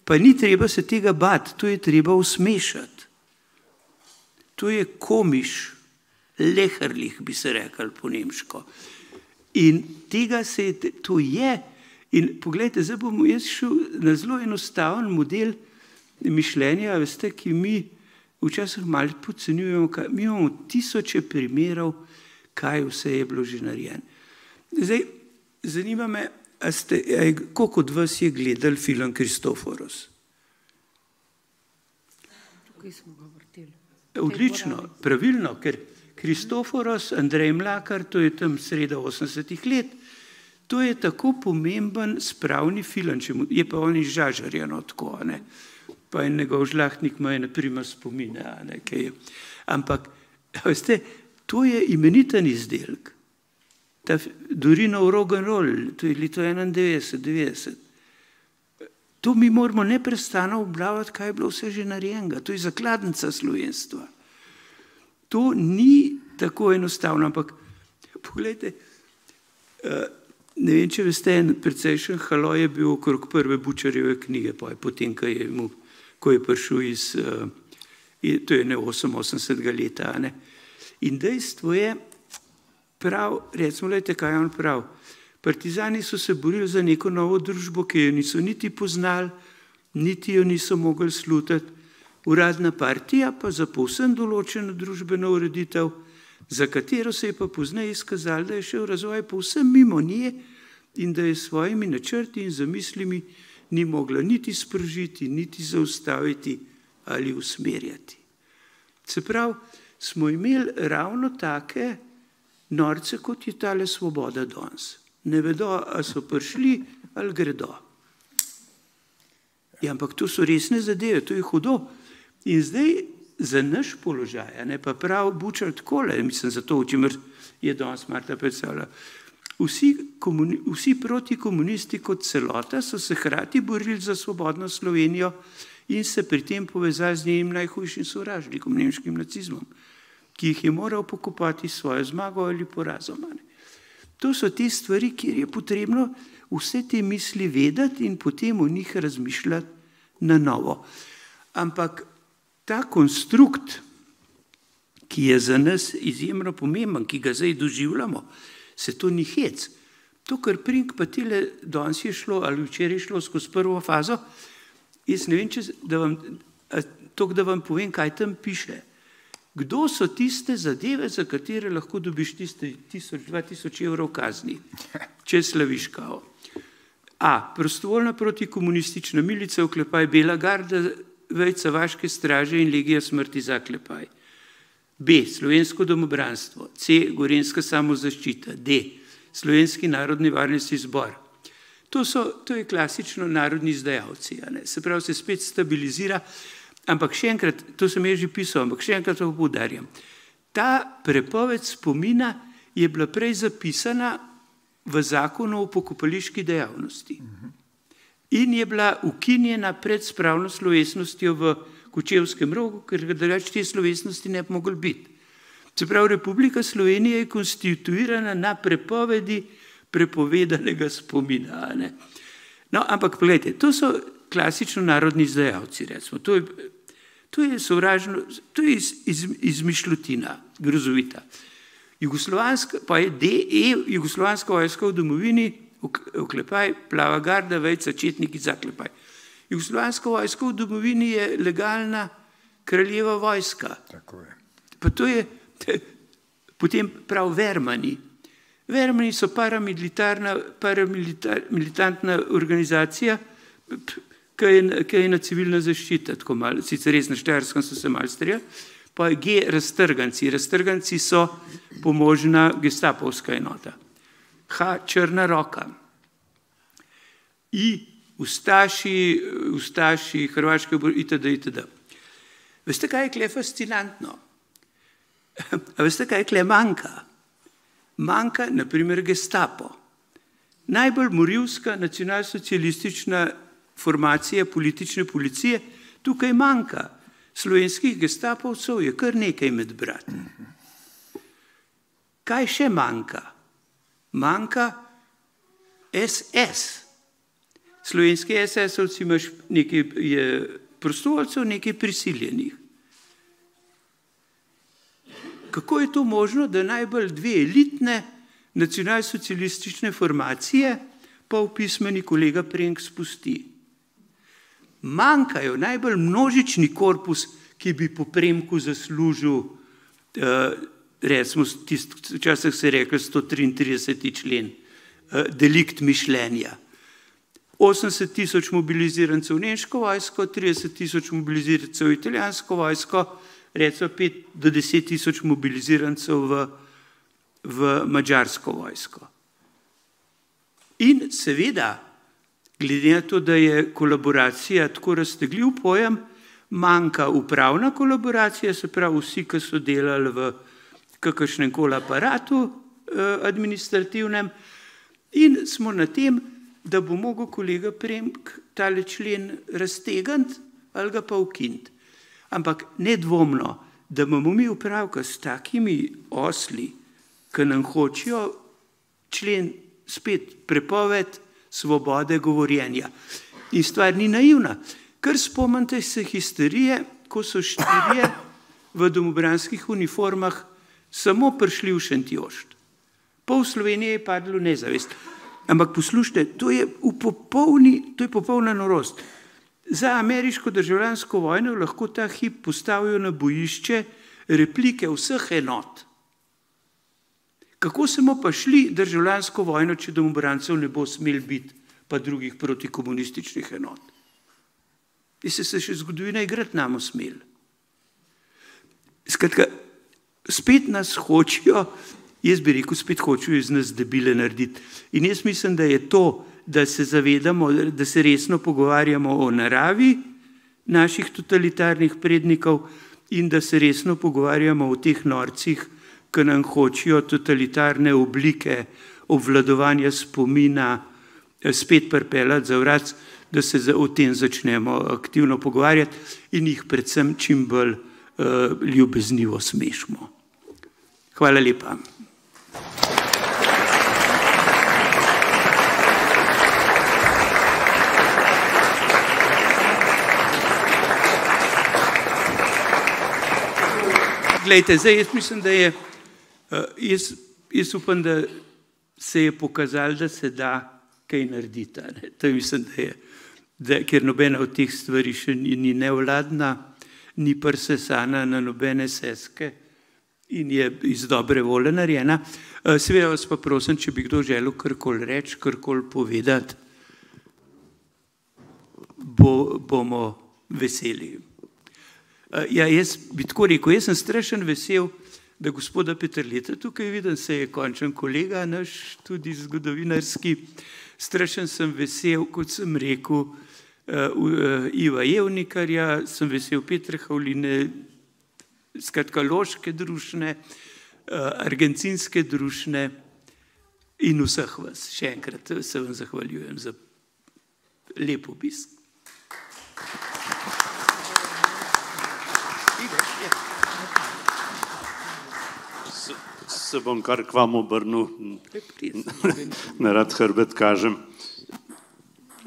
Pa ni treba se tega bati, to je treba usmešati. To je komiš, leherlih bi se rekli po nemško. In tega se je, to je. In pogledajte, zdaj bom jaz šel na zelo enostaven model mišljenja, veste, ki mi včasih malo podcenjujemo, mi imamo tisoče primerov, kaj vse je bilo že narejeno. Zdaj, zanima me, koliko od vas je gledal film Kristoforos? Tukaj smo ga vrteli. Odlično, pravilno, ker Kristoforos, Andrej Mlakar, to je tam sreda 80-ih let, to je tako pomemben spravni film, je pa on izžažarjen tako, ne? Pa je njegov žlahtnik ima na primer spomine, ne, kaj je. Ampak, veste, to je imeniten izdelek. Ta Dorinov rock'n'roll, to je leto 91-90. To mi moramo neprestano obnavljati, kaj je bilo vse že narejenega. To je zakladnica slovenstva. To ni tako enostavno, ampak pogledajte, ne vem, če veste, precejšen halo je bil okrog prve Bučarjeve knjige, potem, ko je prišel iz, to je 88. leta, ne. In dejstvo je, prav, recimo, gledajte, kaj on prav. Partizani so se borili za neko novo družbo, ki jo niso niti poznali, niti jo niso mogli slutiti. Uradna partija pa za povsem določeno družbeno ureditev, za katero se je pa pozneje izkazalo, da je šel razvoj povsem mimo nje in da je s svojimi načrti in zamislimi ni mogla niti sprožiti, niti zaustaviti ali usmerjati. Se pravi, smo imeli ravno take norce, kot je tale Svoboda danes. Ne vedo, ali so prišli, ali gredo. Ja, ampak to so resne zadeve, to je hudo. In zdaj za naš položaj, ne, pa prav Bučar takole, mislim, za to, o čemer je danes Marta predstavila. Vsi protikomunisti kot celota so se hkrati borili za svobodno Slovenijo in se pri tem povezali z njenim najhujšim sovražnikom, nemškim nacizmom, ki jih je moral pokopati svojo zmago ali porazom. To so te stvari, kjer je potrebno vse te misli vedeti in potem o njih razmišljati na novo. Ampak ta konstrukt, ki je za nas izjemno pomemben, ki ga zdaj doživljamo, se to ni hec. To, kar Prink pa tele danes je šlo ali včeraj šlo skozi prvo fazo, jaz ne vem, da vam povem, kaj tam piše. Kdo so tiste zadeve, za katere lahko dobiš tiste 1000-2000 evrov kazni, če slaviš kao? A. Prostovoljna protikomunistična milica, oklepaj Bela garda, vejca vaške straže in legija smrti, zaklepaj. B. Slovensko domobranstvo. C. Gorenjska samozaščita. D. Slovenski narodni varnostni zbor. To je klasično narodni izdajalci. Se pravi, se spet stabilizira. Ampak še enkrat, to sem že pisal, ampak še enkrat to poudarjam. Ta prepoved spomina je bila prej zapisana v zakonu o pokopališki dejavnosti. In je bila ukinjena pred spravno slovesnostjo v Kočevskem Rogu, ker drugače te slovesnosti ne bi mogli biti. Se pravi, Republika Slovenija je konstituirana na prepovedi prepovedanega spomina. Ne? No, ampak pogledajte, to so klasično narodni izdajalci, recimo. To je sovražno, to je izmišljotina, grozovita. Pa je DE, Jugoslovanska vojska v domovini, oklepaj, plava garda, vejca, četniki, zaklepaj. Jugoslovanska vojska v domovini je legalna kraljeva vojska. Tako je. Pa to je potem prav Vermani. Vermani so paramilitantna organizacija, ki je na civilna zaščita, tako malo, sicer res na Štajerskem so se malo strjali, pa G raztrganci. Raztrganci so pomožna gestapovska enota. H črna roka. I ustaši, hrvaške itd. Veste, kaj je kle fascinantno? A veste, kaj je kle manjka? Manjka, na primer, gestapo. Najbolj morilska nacionalsocialistična formacija politične policije tukaj manjka. Slovenskih gestapovcev je kar nekaj med brati. Kaj še manjka? Manjka SS. Slovenski SS-ovci imaš nekaj prostovoljcev, nekaj prisiljenih. Kako je to možno, da najbolj dve elitne nacionalsocialistične formacije pa v pismeni kolega Prenk spusti? Manjkajo najbolj množični korpus, ki bi po Premku zaslužil, recimo, včasih se je rekel 133. člen, delikt mišljenja. 80 000 mobilizirancev v nemško vojsko, 30 000 mobilizirancev v italijansko vojsko, recimo 5 do 10 000 mobilizirancev v mađarsko vojsko. In seveda, glede na to, da je kolaboracija tako raztegljiv pojem, manjka upravna kolaboracija, se pravi vsi, ki so delali v kakršnem koli aparatu administrativnem, in smo na tem, da bo mogel kolega Premk tale člen raztegniti ali ga pa ukiniti. Ampak nedvomno, da imamo mi upravka s takimi osli, ki nam hočejo člen spet prepoved svobode govorjenja. In stvar ni naivna. Kar spomnite se histerije, ko so štirje v domobranskih uniformah samo prišli v Šentjošt. Pol Slovenije je padlo nezavest. Ampak poslušajte, to je popolna norost. Za ameriško državljansko vojno lahko ta hip postavijo na bojišče replike vseh enot. Kako smo pa šli državljansko vojno, če domobrancev ne bo smel biti, pa drugih protikomunističnih enot? In se še zgodovina igrati namo smel. Skratka, spet nas hočejo, jaz bi rekel, spet hočejo iz nas debile narediti. In jaz mislim, da je to, da se zavedamo, da se resno pogovarjamo o naravi naših totalitarnih prednikov in da se resno pogovarjamo o teh norcih, ki nam hočejo totalitarne oblike obvladovanja spomina spet pripeljati za vrat, da se o tem začnemo aktivno pogovarjati in jih predvsem čim bolj ljubeznivo smešimo. Hvala lepa. Glejte, zdaj jaz mislim, da je, jaz upam, da se je pokazalo, da se da kaj narediti. To mislim, da je, ker nobena od teh stvari še ni nevladna, ni prsesana na nobene seske in je iz dobre volje narejena. Seveda vas pa prosim, če bi kdo želel karkoli reči, karkoli povedati, bomo veseli. Ja, jaz bi tako rekel, jaz sem strašen vesel, da gospoda Peterleta tukaj vidim, se je končen kolega naš, tudi zgodovinarski. Strašen sem vesel, kot sem rekel, Iva Jevnikarja, sem vesel Petra Havline, skratka loške drušne, argencinske drušne in vseh vas. Še enkrat se vam zahvaljujem za lep obisk. Se bom kar k vam obrnil, nerad hrbet kažem.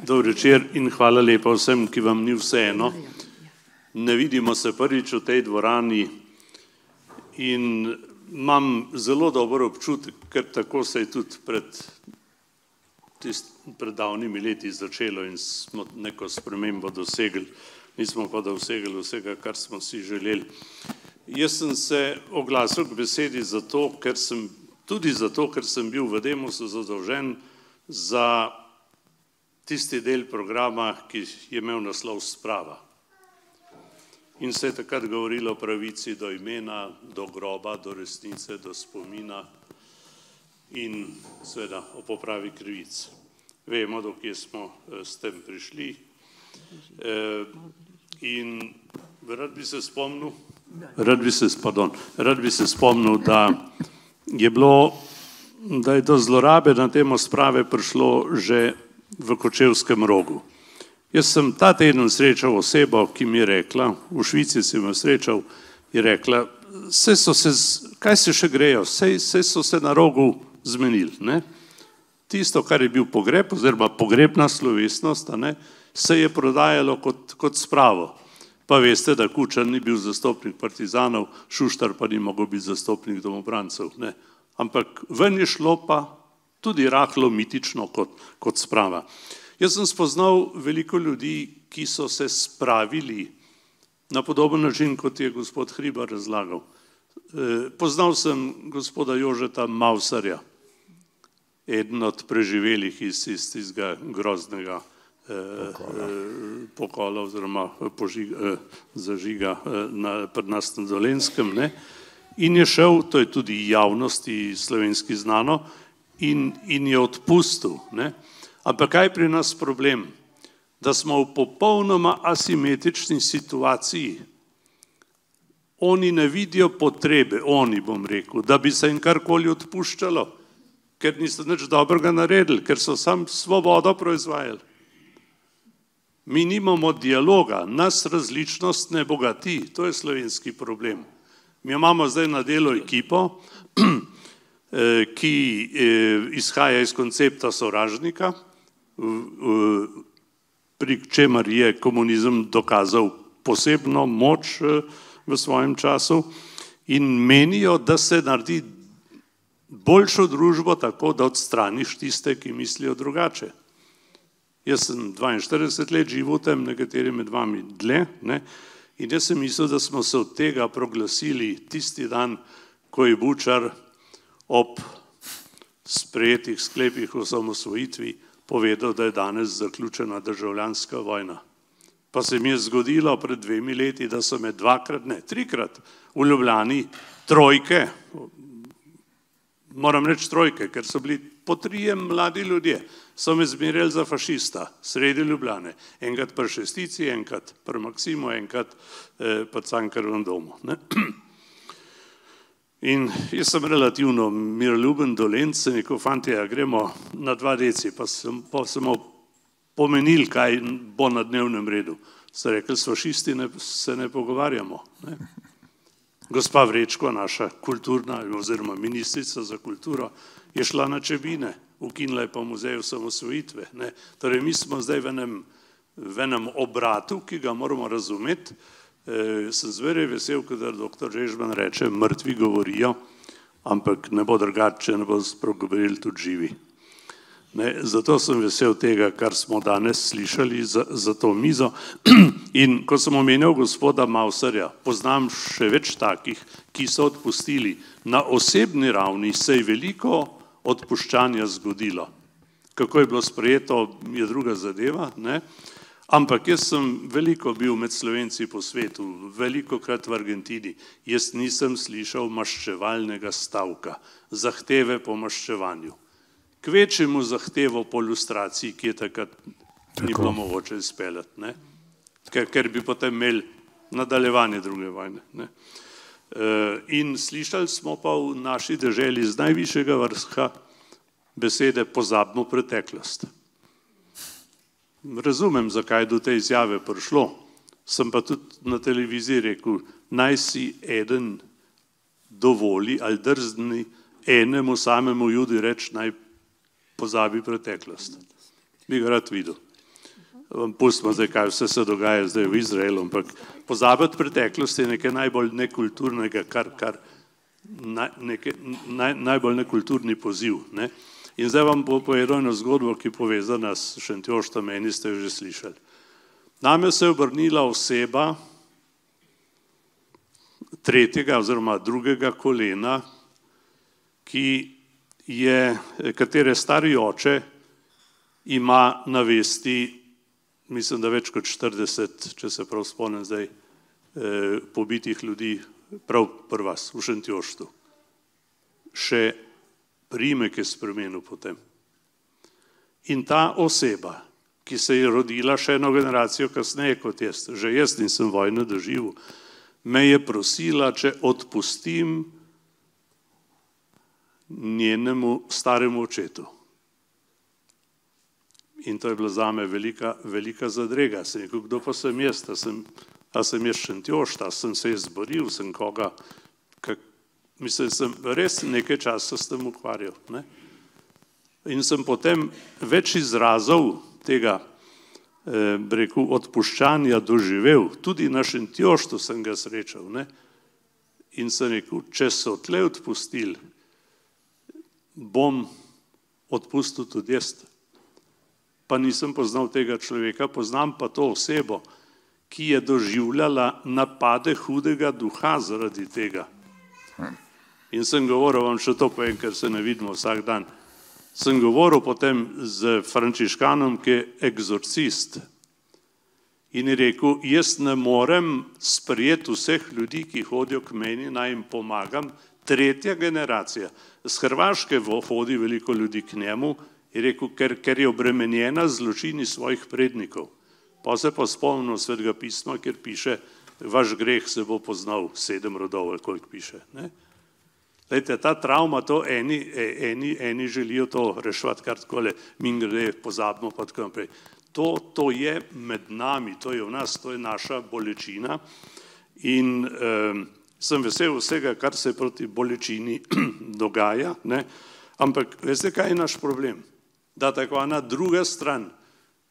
Dober večer in hvala lepa vsem, ki vam ni vseeno. Ne vidimo se prvič v tej dvorani in imam zelo dober občutek, ker tako se je tudi pred davnimi leti začelo in smo neko spremembo dosegli, nismo pa dosegli vsega, kar smo si želeli. Jaz sem se oglasil k besedi tudi zato, ker sem bil v Demosu zadolžen za tisti del programa, ki je imel naslov Sprava. In se je takrat govorilo o pravici do imena, do groba, do resnice, do spomina in seveda o popravi krivic. Vemo, do kje smo s tem prišli. In rad bi se spomnil, da je do zlorabe na temo sprave prišlo že v Kočevskem Rogu. Jaz sem ta teden srečal osebo, ki mi je rekla, v Švici sem jo srečal, je rekla, kaj se še grejo, saj so se na Rogu zmenili. Ne? Tisto, kar je bil pogreb, oziroma pogrebna slovesnost, se je prodajalo kot spravo. Pa veste, da Kučan ni bil zastopnik partizanov, Šuštar pa ni mogel biti zastopnik domobrancev. Ne? Ampak ven je šlo pa tudi rahlo mitično kot sprava. Jaz sem spoznal veliko ljudi, ki so se spravili na podoben način, kot je gospod Hribar razlagal. Poznal sem gospoda Jožeta Mavsarja, eden od preživelih iz tistega groznega pokola oziroma zažiga pri nas na Dolenjskem. In je šel, to je tudi javnosti slovenski znano, in je odpustil. Ampak kaj je pri nas problem? Da smo v popolnoma asimetrični situaciji. Oni ne vidijo potrebe, da bi se jim karkoli odpuščalo, ker niso nič dobrega naredili, ker so sam svobodo proizvajali. Mi nimamo dialoga, nas različnost ne bogati, to je slovenski problem. Mi imamo zdaj na delu ekipo, ki izhaja iz koncepta sovražnika, pri čemer je komunizem dokazal posebno moč v svojem času in menijo, da se naredi boljšo družbo tako, da odstraniš tiste, ki mislijo drugače. Jaz sem 42 let živel tam, nekateri med vami dlje, in jaz sem mislil, da smo se od tega proglasili tisti dan, ko je Bučar ob sprejetih sklepih o osamosvojitvi povedal, da je danes zaključena državljanska vojna. Pa se mi je zgodilo pred 2 leti, da so me 3krat v Ljubljani trojke, moram reči trojke, ker so bili po 3 mladi ljudje, so me zmerjali za fašista sredi Ljubljane. Enkrat pri Šestici, enkrat pri Maksimu, enkrat pri Cankarjevem domu. In jaz sem relativno miroljuben Dolenjec, sem rekel, fantje, gremo na 2 deci, pa smo pomenili, kaj bo na dnevnem redu. So rekli, s fašisti se ne pogovarjamo. Gospa Vrečko, naša kulturna oziroma ministrica za kulturo, je šla na Čebine, ukinila je pa muzej osamosvojitve. Torej, mi smo zdaj v enem obratu, ki ga moramo razumeti. Sem zmeraj vesel, kadar doktor Žežman reče, mrtvi govorijo, ampak ne bo drugače, če ne bo spregovorili tudi živi. Zato sem vesel tega, kar smo danes slišali za to mizo. In ko sem omenjal gospoda Mavsarja, poznam še več takih, ki so odpustili. Na osebni ravni se je veliko odpuščanja zgodilo. Kako je bilo sprejeto, je druga zadeva, ampak jaz sem veliko bil med Slovenci po svetu, velikokrat v Argentini. Jaz nisem slišal maščevalnega stavka, zahteve po maščevanju. Kvečjemu zahtevo po lustraciji, ki je takrat ni bilo mogoče izpeljati, ker bi potem imeli nadaljevanje druge vojne. In slišali smo pa v naši deželi z najvišjega vrha besede pozabimo preteklost. Razumem, zakaj je do te izjave prišlo. Sem pa tudi na televiziji rekel, naj si eden dovoli ali drzni enemu samemu Judi reči, naj pozabi preteklost. Bi ga rad videl. Pustimo zdaj, kaj vse se dogaja zdaj v Izraelu, ampak pozabiti preteklost je nekaj najbolj nekulturnega, najbolj nekulturni poziv. Ne? In zdaj vam bo povedal eno zgodbo, ki je povezana s Šentjoštom, meni ste jo že slišali. Name se je obrnila oseba tretjega oziroma drugega kolena, katere stari oče ima na vesti, mislim, da več kot 40, če se prav spomnim zdaj, pobitih ljudi prav pri vas, v Šentjoštu. Še priimek je spremenil potem. In ta oseba, ki se je rodila še eno generacijo kasneje kot jaz, že jaz nisem vojno doživel, me je prosila, če odpustim njenemu staremu očetu. In to je bila zame velika zadrega. Sem rekel, kdo pa sem jaz? A sem jaz Šentjošt, a sem se izboril, sem koga? Mislim, sem res nekaj časa s tem ukvarjal. Ne? In sem potem več izrazov tega odpuščanja doživel. Tudi na Šentjoštu sem ga srečal. Ne? In sem rekel, če so tle odpustili, bom odpustil tudi jaz. Pa nisem poznal tega človeka, poznam pa to osebo, ki je doživljala napade hudega duha zaradi tega. In sem govoril, vam še to povem, ker se ne vidimo vsak dan, sem govoril potem z frančiškanom, ki je egzorcist. In je rekel, jaz ne morem sprejeti vseh ljudi, ki hodijo k meni, naj jim pomagam, tretja generacija. Z Hrvaške hodi veliko ljudi k njemu, je rekel, ker je obremenjena z zločini svojih prednikov. Pa se pa spomnil Svetega pisma, kjer piše, vaš greh se bo poznal 7 rodov, ali koliko piše. Ne? Lejte, ta travma, to eni želijo to reševati kar takole, mimogrede pozabimo pa tako naprej. To je med nami, to je v nas, to je naša bolečina in sem vesel vsega, kar se proti bolečini dogaja, ne? Ampak veste, kaj je naš problem? Da tako ena druga stran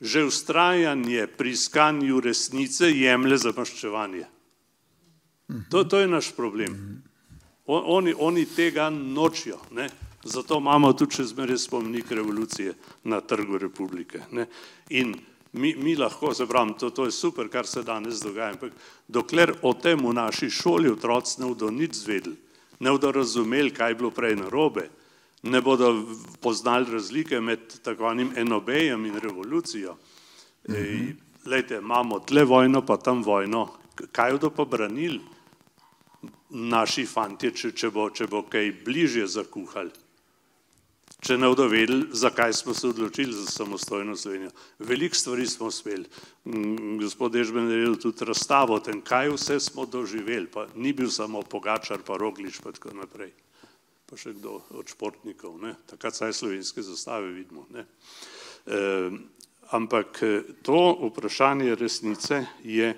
že vztrajanje pri iskanju resnice jemlje za maščevanje. To je naš problem. Oni tega nočijo. Ne? Zato imamo tudi še zmeraj spomenik revolucije na Trgu Republike. Ne? In mi lahko, se pravim, to je super, kar se danes dogaja, ampak dokler o tem v naši šoli otroci ne bodo nič zvedeli, ne bodo razumeli, kaj je bilo prej narobe, ne bodo poznali razlike med takvanim enobejem in revolucijo. Lejte, imamo tle vojno, pa tam vojno. Kaj bodo pa branili naši fantje, če bo kaj bližje zakuhali? Če ne bodo vedeli, zakaj smo se odločili za samostojno Slovenijo. Veliko stvari smo uspeli. Gospod Dežben je naredil tudi razstavo o tem, kaj vse smo doživeli, pa ni bil samo Pogačar, pa Roglič, pa tako naprej. Pa še kdo od športnikov, ne? Takrat saj slovenske zastave vidimo. Ne? Ampak to vprašanje resnice je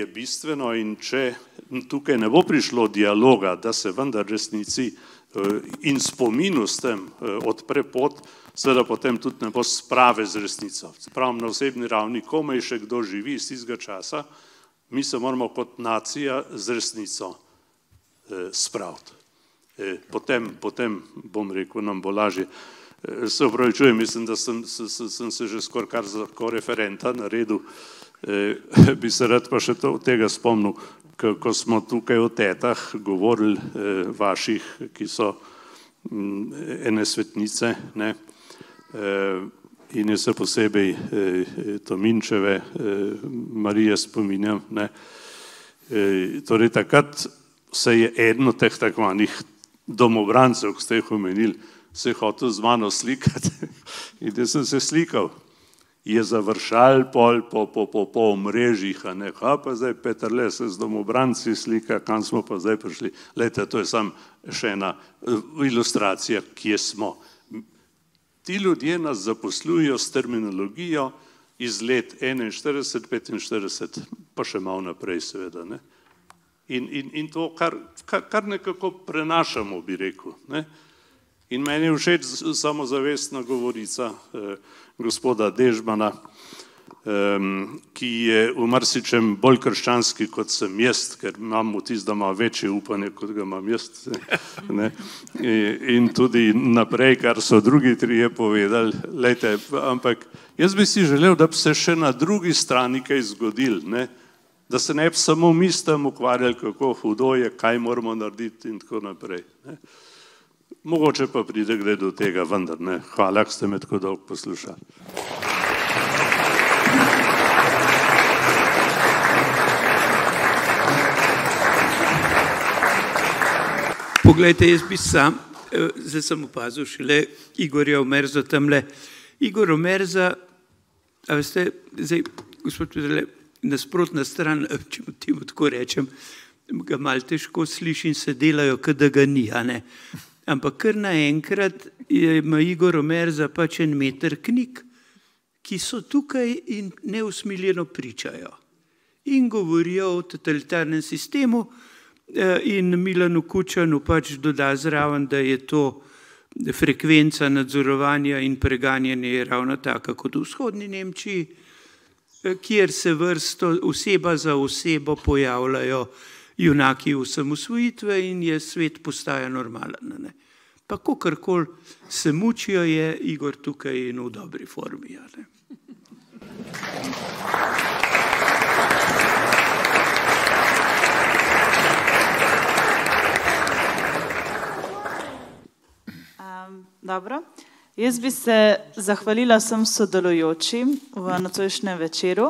bistveno in če tukaj ne bo prišlo dialoga, da se vendar resnici in spominu s tem odpre pot, seveda potem tudi ne bo sprave z resnico. Pravim, na osebni ravni, komaj še kdo živi iz tistega časa, mi se moramo kot nacija z resnico spraviti. Potem bom rekel, nam bo lažje. Se opravičujem, mislim, da sem se že skoraj kar za referenta naredil. Bi se rad pa še tega spomnil, ko smo tukaj o tetah govorili vaših, ki so ene svetnice, ne? In je se posebej Tominčeve Marije spominjam. Ne? Torej takrat se je eden od teh takvanih domobrancev, ki ste jih omenili, se je hotel z mano slikati in da sem se slikal. Je završal pol po omrežjih, a ne, pa zdaj Peterle se z domobranci slika, kam smo pa zdaj prišli. Lejte, to je samo še ena ilustracija, kje smo. Ti ljudje nas zaposlujejo s terminologijo iz let 41, 45, pa še malo naprej seveda, ne. In to kar nekako prenašamo, bi rekel, ne. In meni je všeč samozavestna govorica gospoda Dežmana, ki je v marsičem bolj krščanski, kot sem jaz, ker imam vtis, da ima večje upanje, kot ga imam jaz. Ne? In tudi naprej, kar so drugi trije povedali. Lejte, ampak jaz bi si želel, da bi se še na drugi strani kaj zgodil, ne? Da se ne bi samo mi s tem ukvarjali, kako hudo je, kaj moramo narediti in tako naprej. Ne? Mogoče pa pride kdaj do tega, vendar ne. Hvala, da ste me tako dolgo poslušali. Poglejte, jaz bi sam, zdaj sem opazil šele Igorja Omerza tamle. Igor Omerza, a veste, zdaj, gospod Pedrele, nasprotna stran, če mu tako rečem, ga malo težko sliši in se delajo, kot da ga ni, a ne. Ampak kar naenkrat ima Igor Omerza pač 1 meter knjig, ki so tukaj in neusmiljeno pričajo. In govorijo o totalitarnem sistemu in Milanu Kučanu pač doda zraven, da je to frekvenca nadzorovanja in preganjanja je ravno taka kot v vzhodni Nemčiji, kjer se vrsto oseba za osebo pojavljajo junaki osamosvojitve in je svet postaja normalen. Ne? Pa kakorkoli se mučijo, je Igor tukaj in v dobri formi. Ne? Dobro. Jaz bi se zahvalila vsem sodelujočim v nocojšnjem večeru.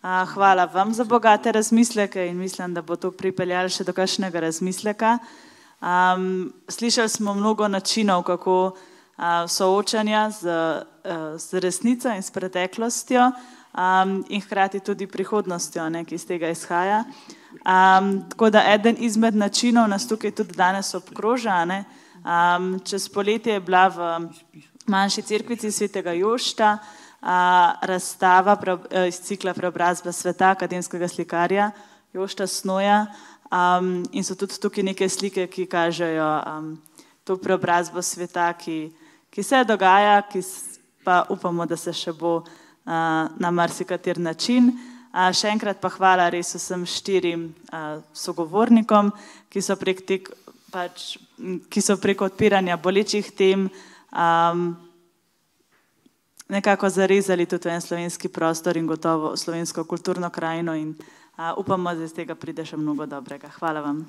Hvala vam za bogate razmisleke in mislim, da bo to pripeljalo še do kakšnega razmisleka. Slišali smo mnogo načinov, kako soočanja z resnico in s preteklostjo in hkrati tudi prihodnostjo, ki iz tega izhaja. Tako da eden izmed načinov nas tukaj tudi danes obkroža. Čez poletje je bila v manjši cerkvici svetega Jošta razstava iz cikla Preobrazba sveta akademskega slikarja Jošta Snoja in so tudi tukaj neke slike, ki kažejo to preobrazbo sveta, ki se dogaja, ki pa upamo, da se še bo na marsikater način. Še enkrat pa hvala res vsem 4 sogovornikom, ki so prek odpiranja bolečih tem nekako zarezali tudi v en slovenski prostor in gotovo slovensko kulturno krajino in upamo, da iz tega pride še mnogo dobrega. Hvala vam.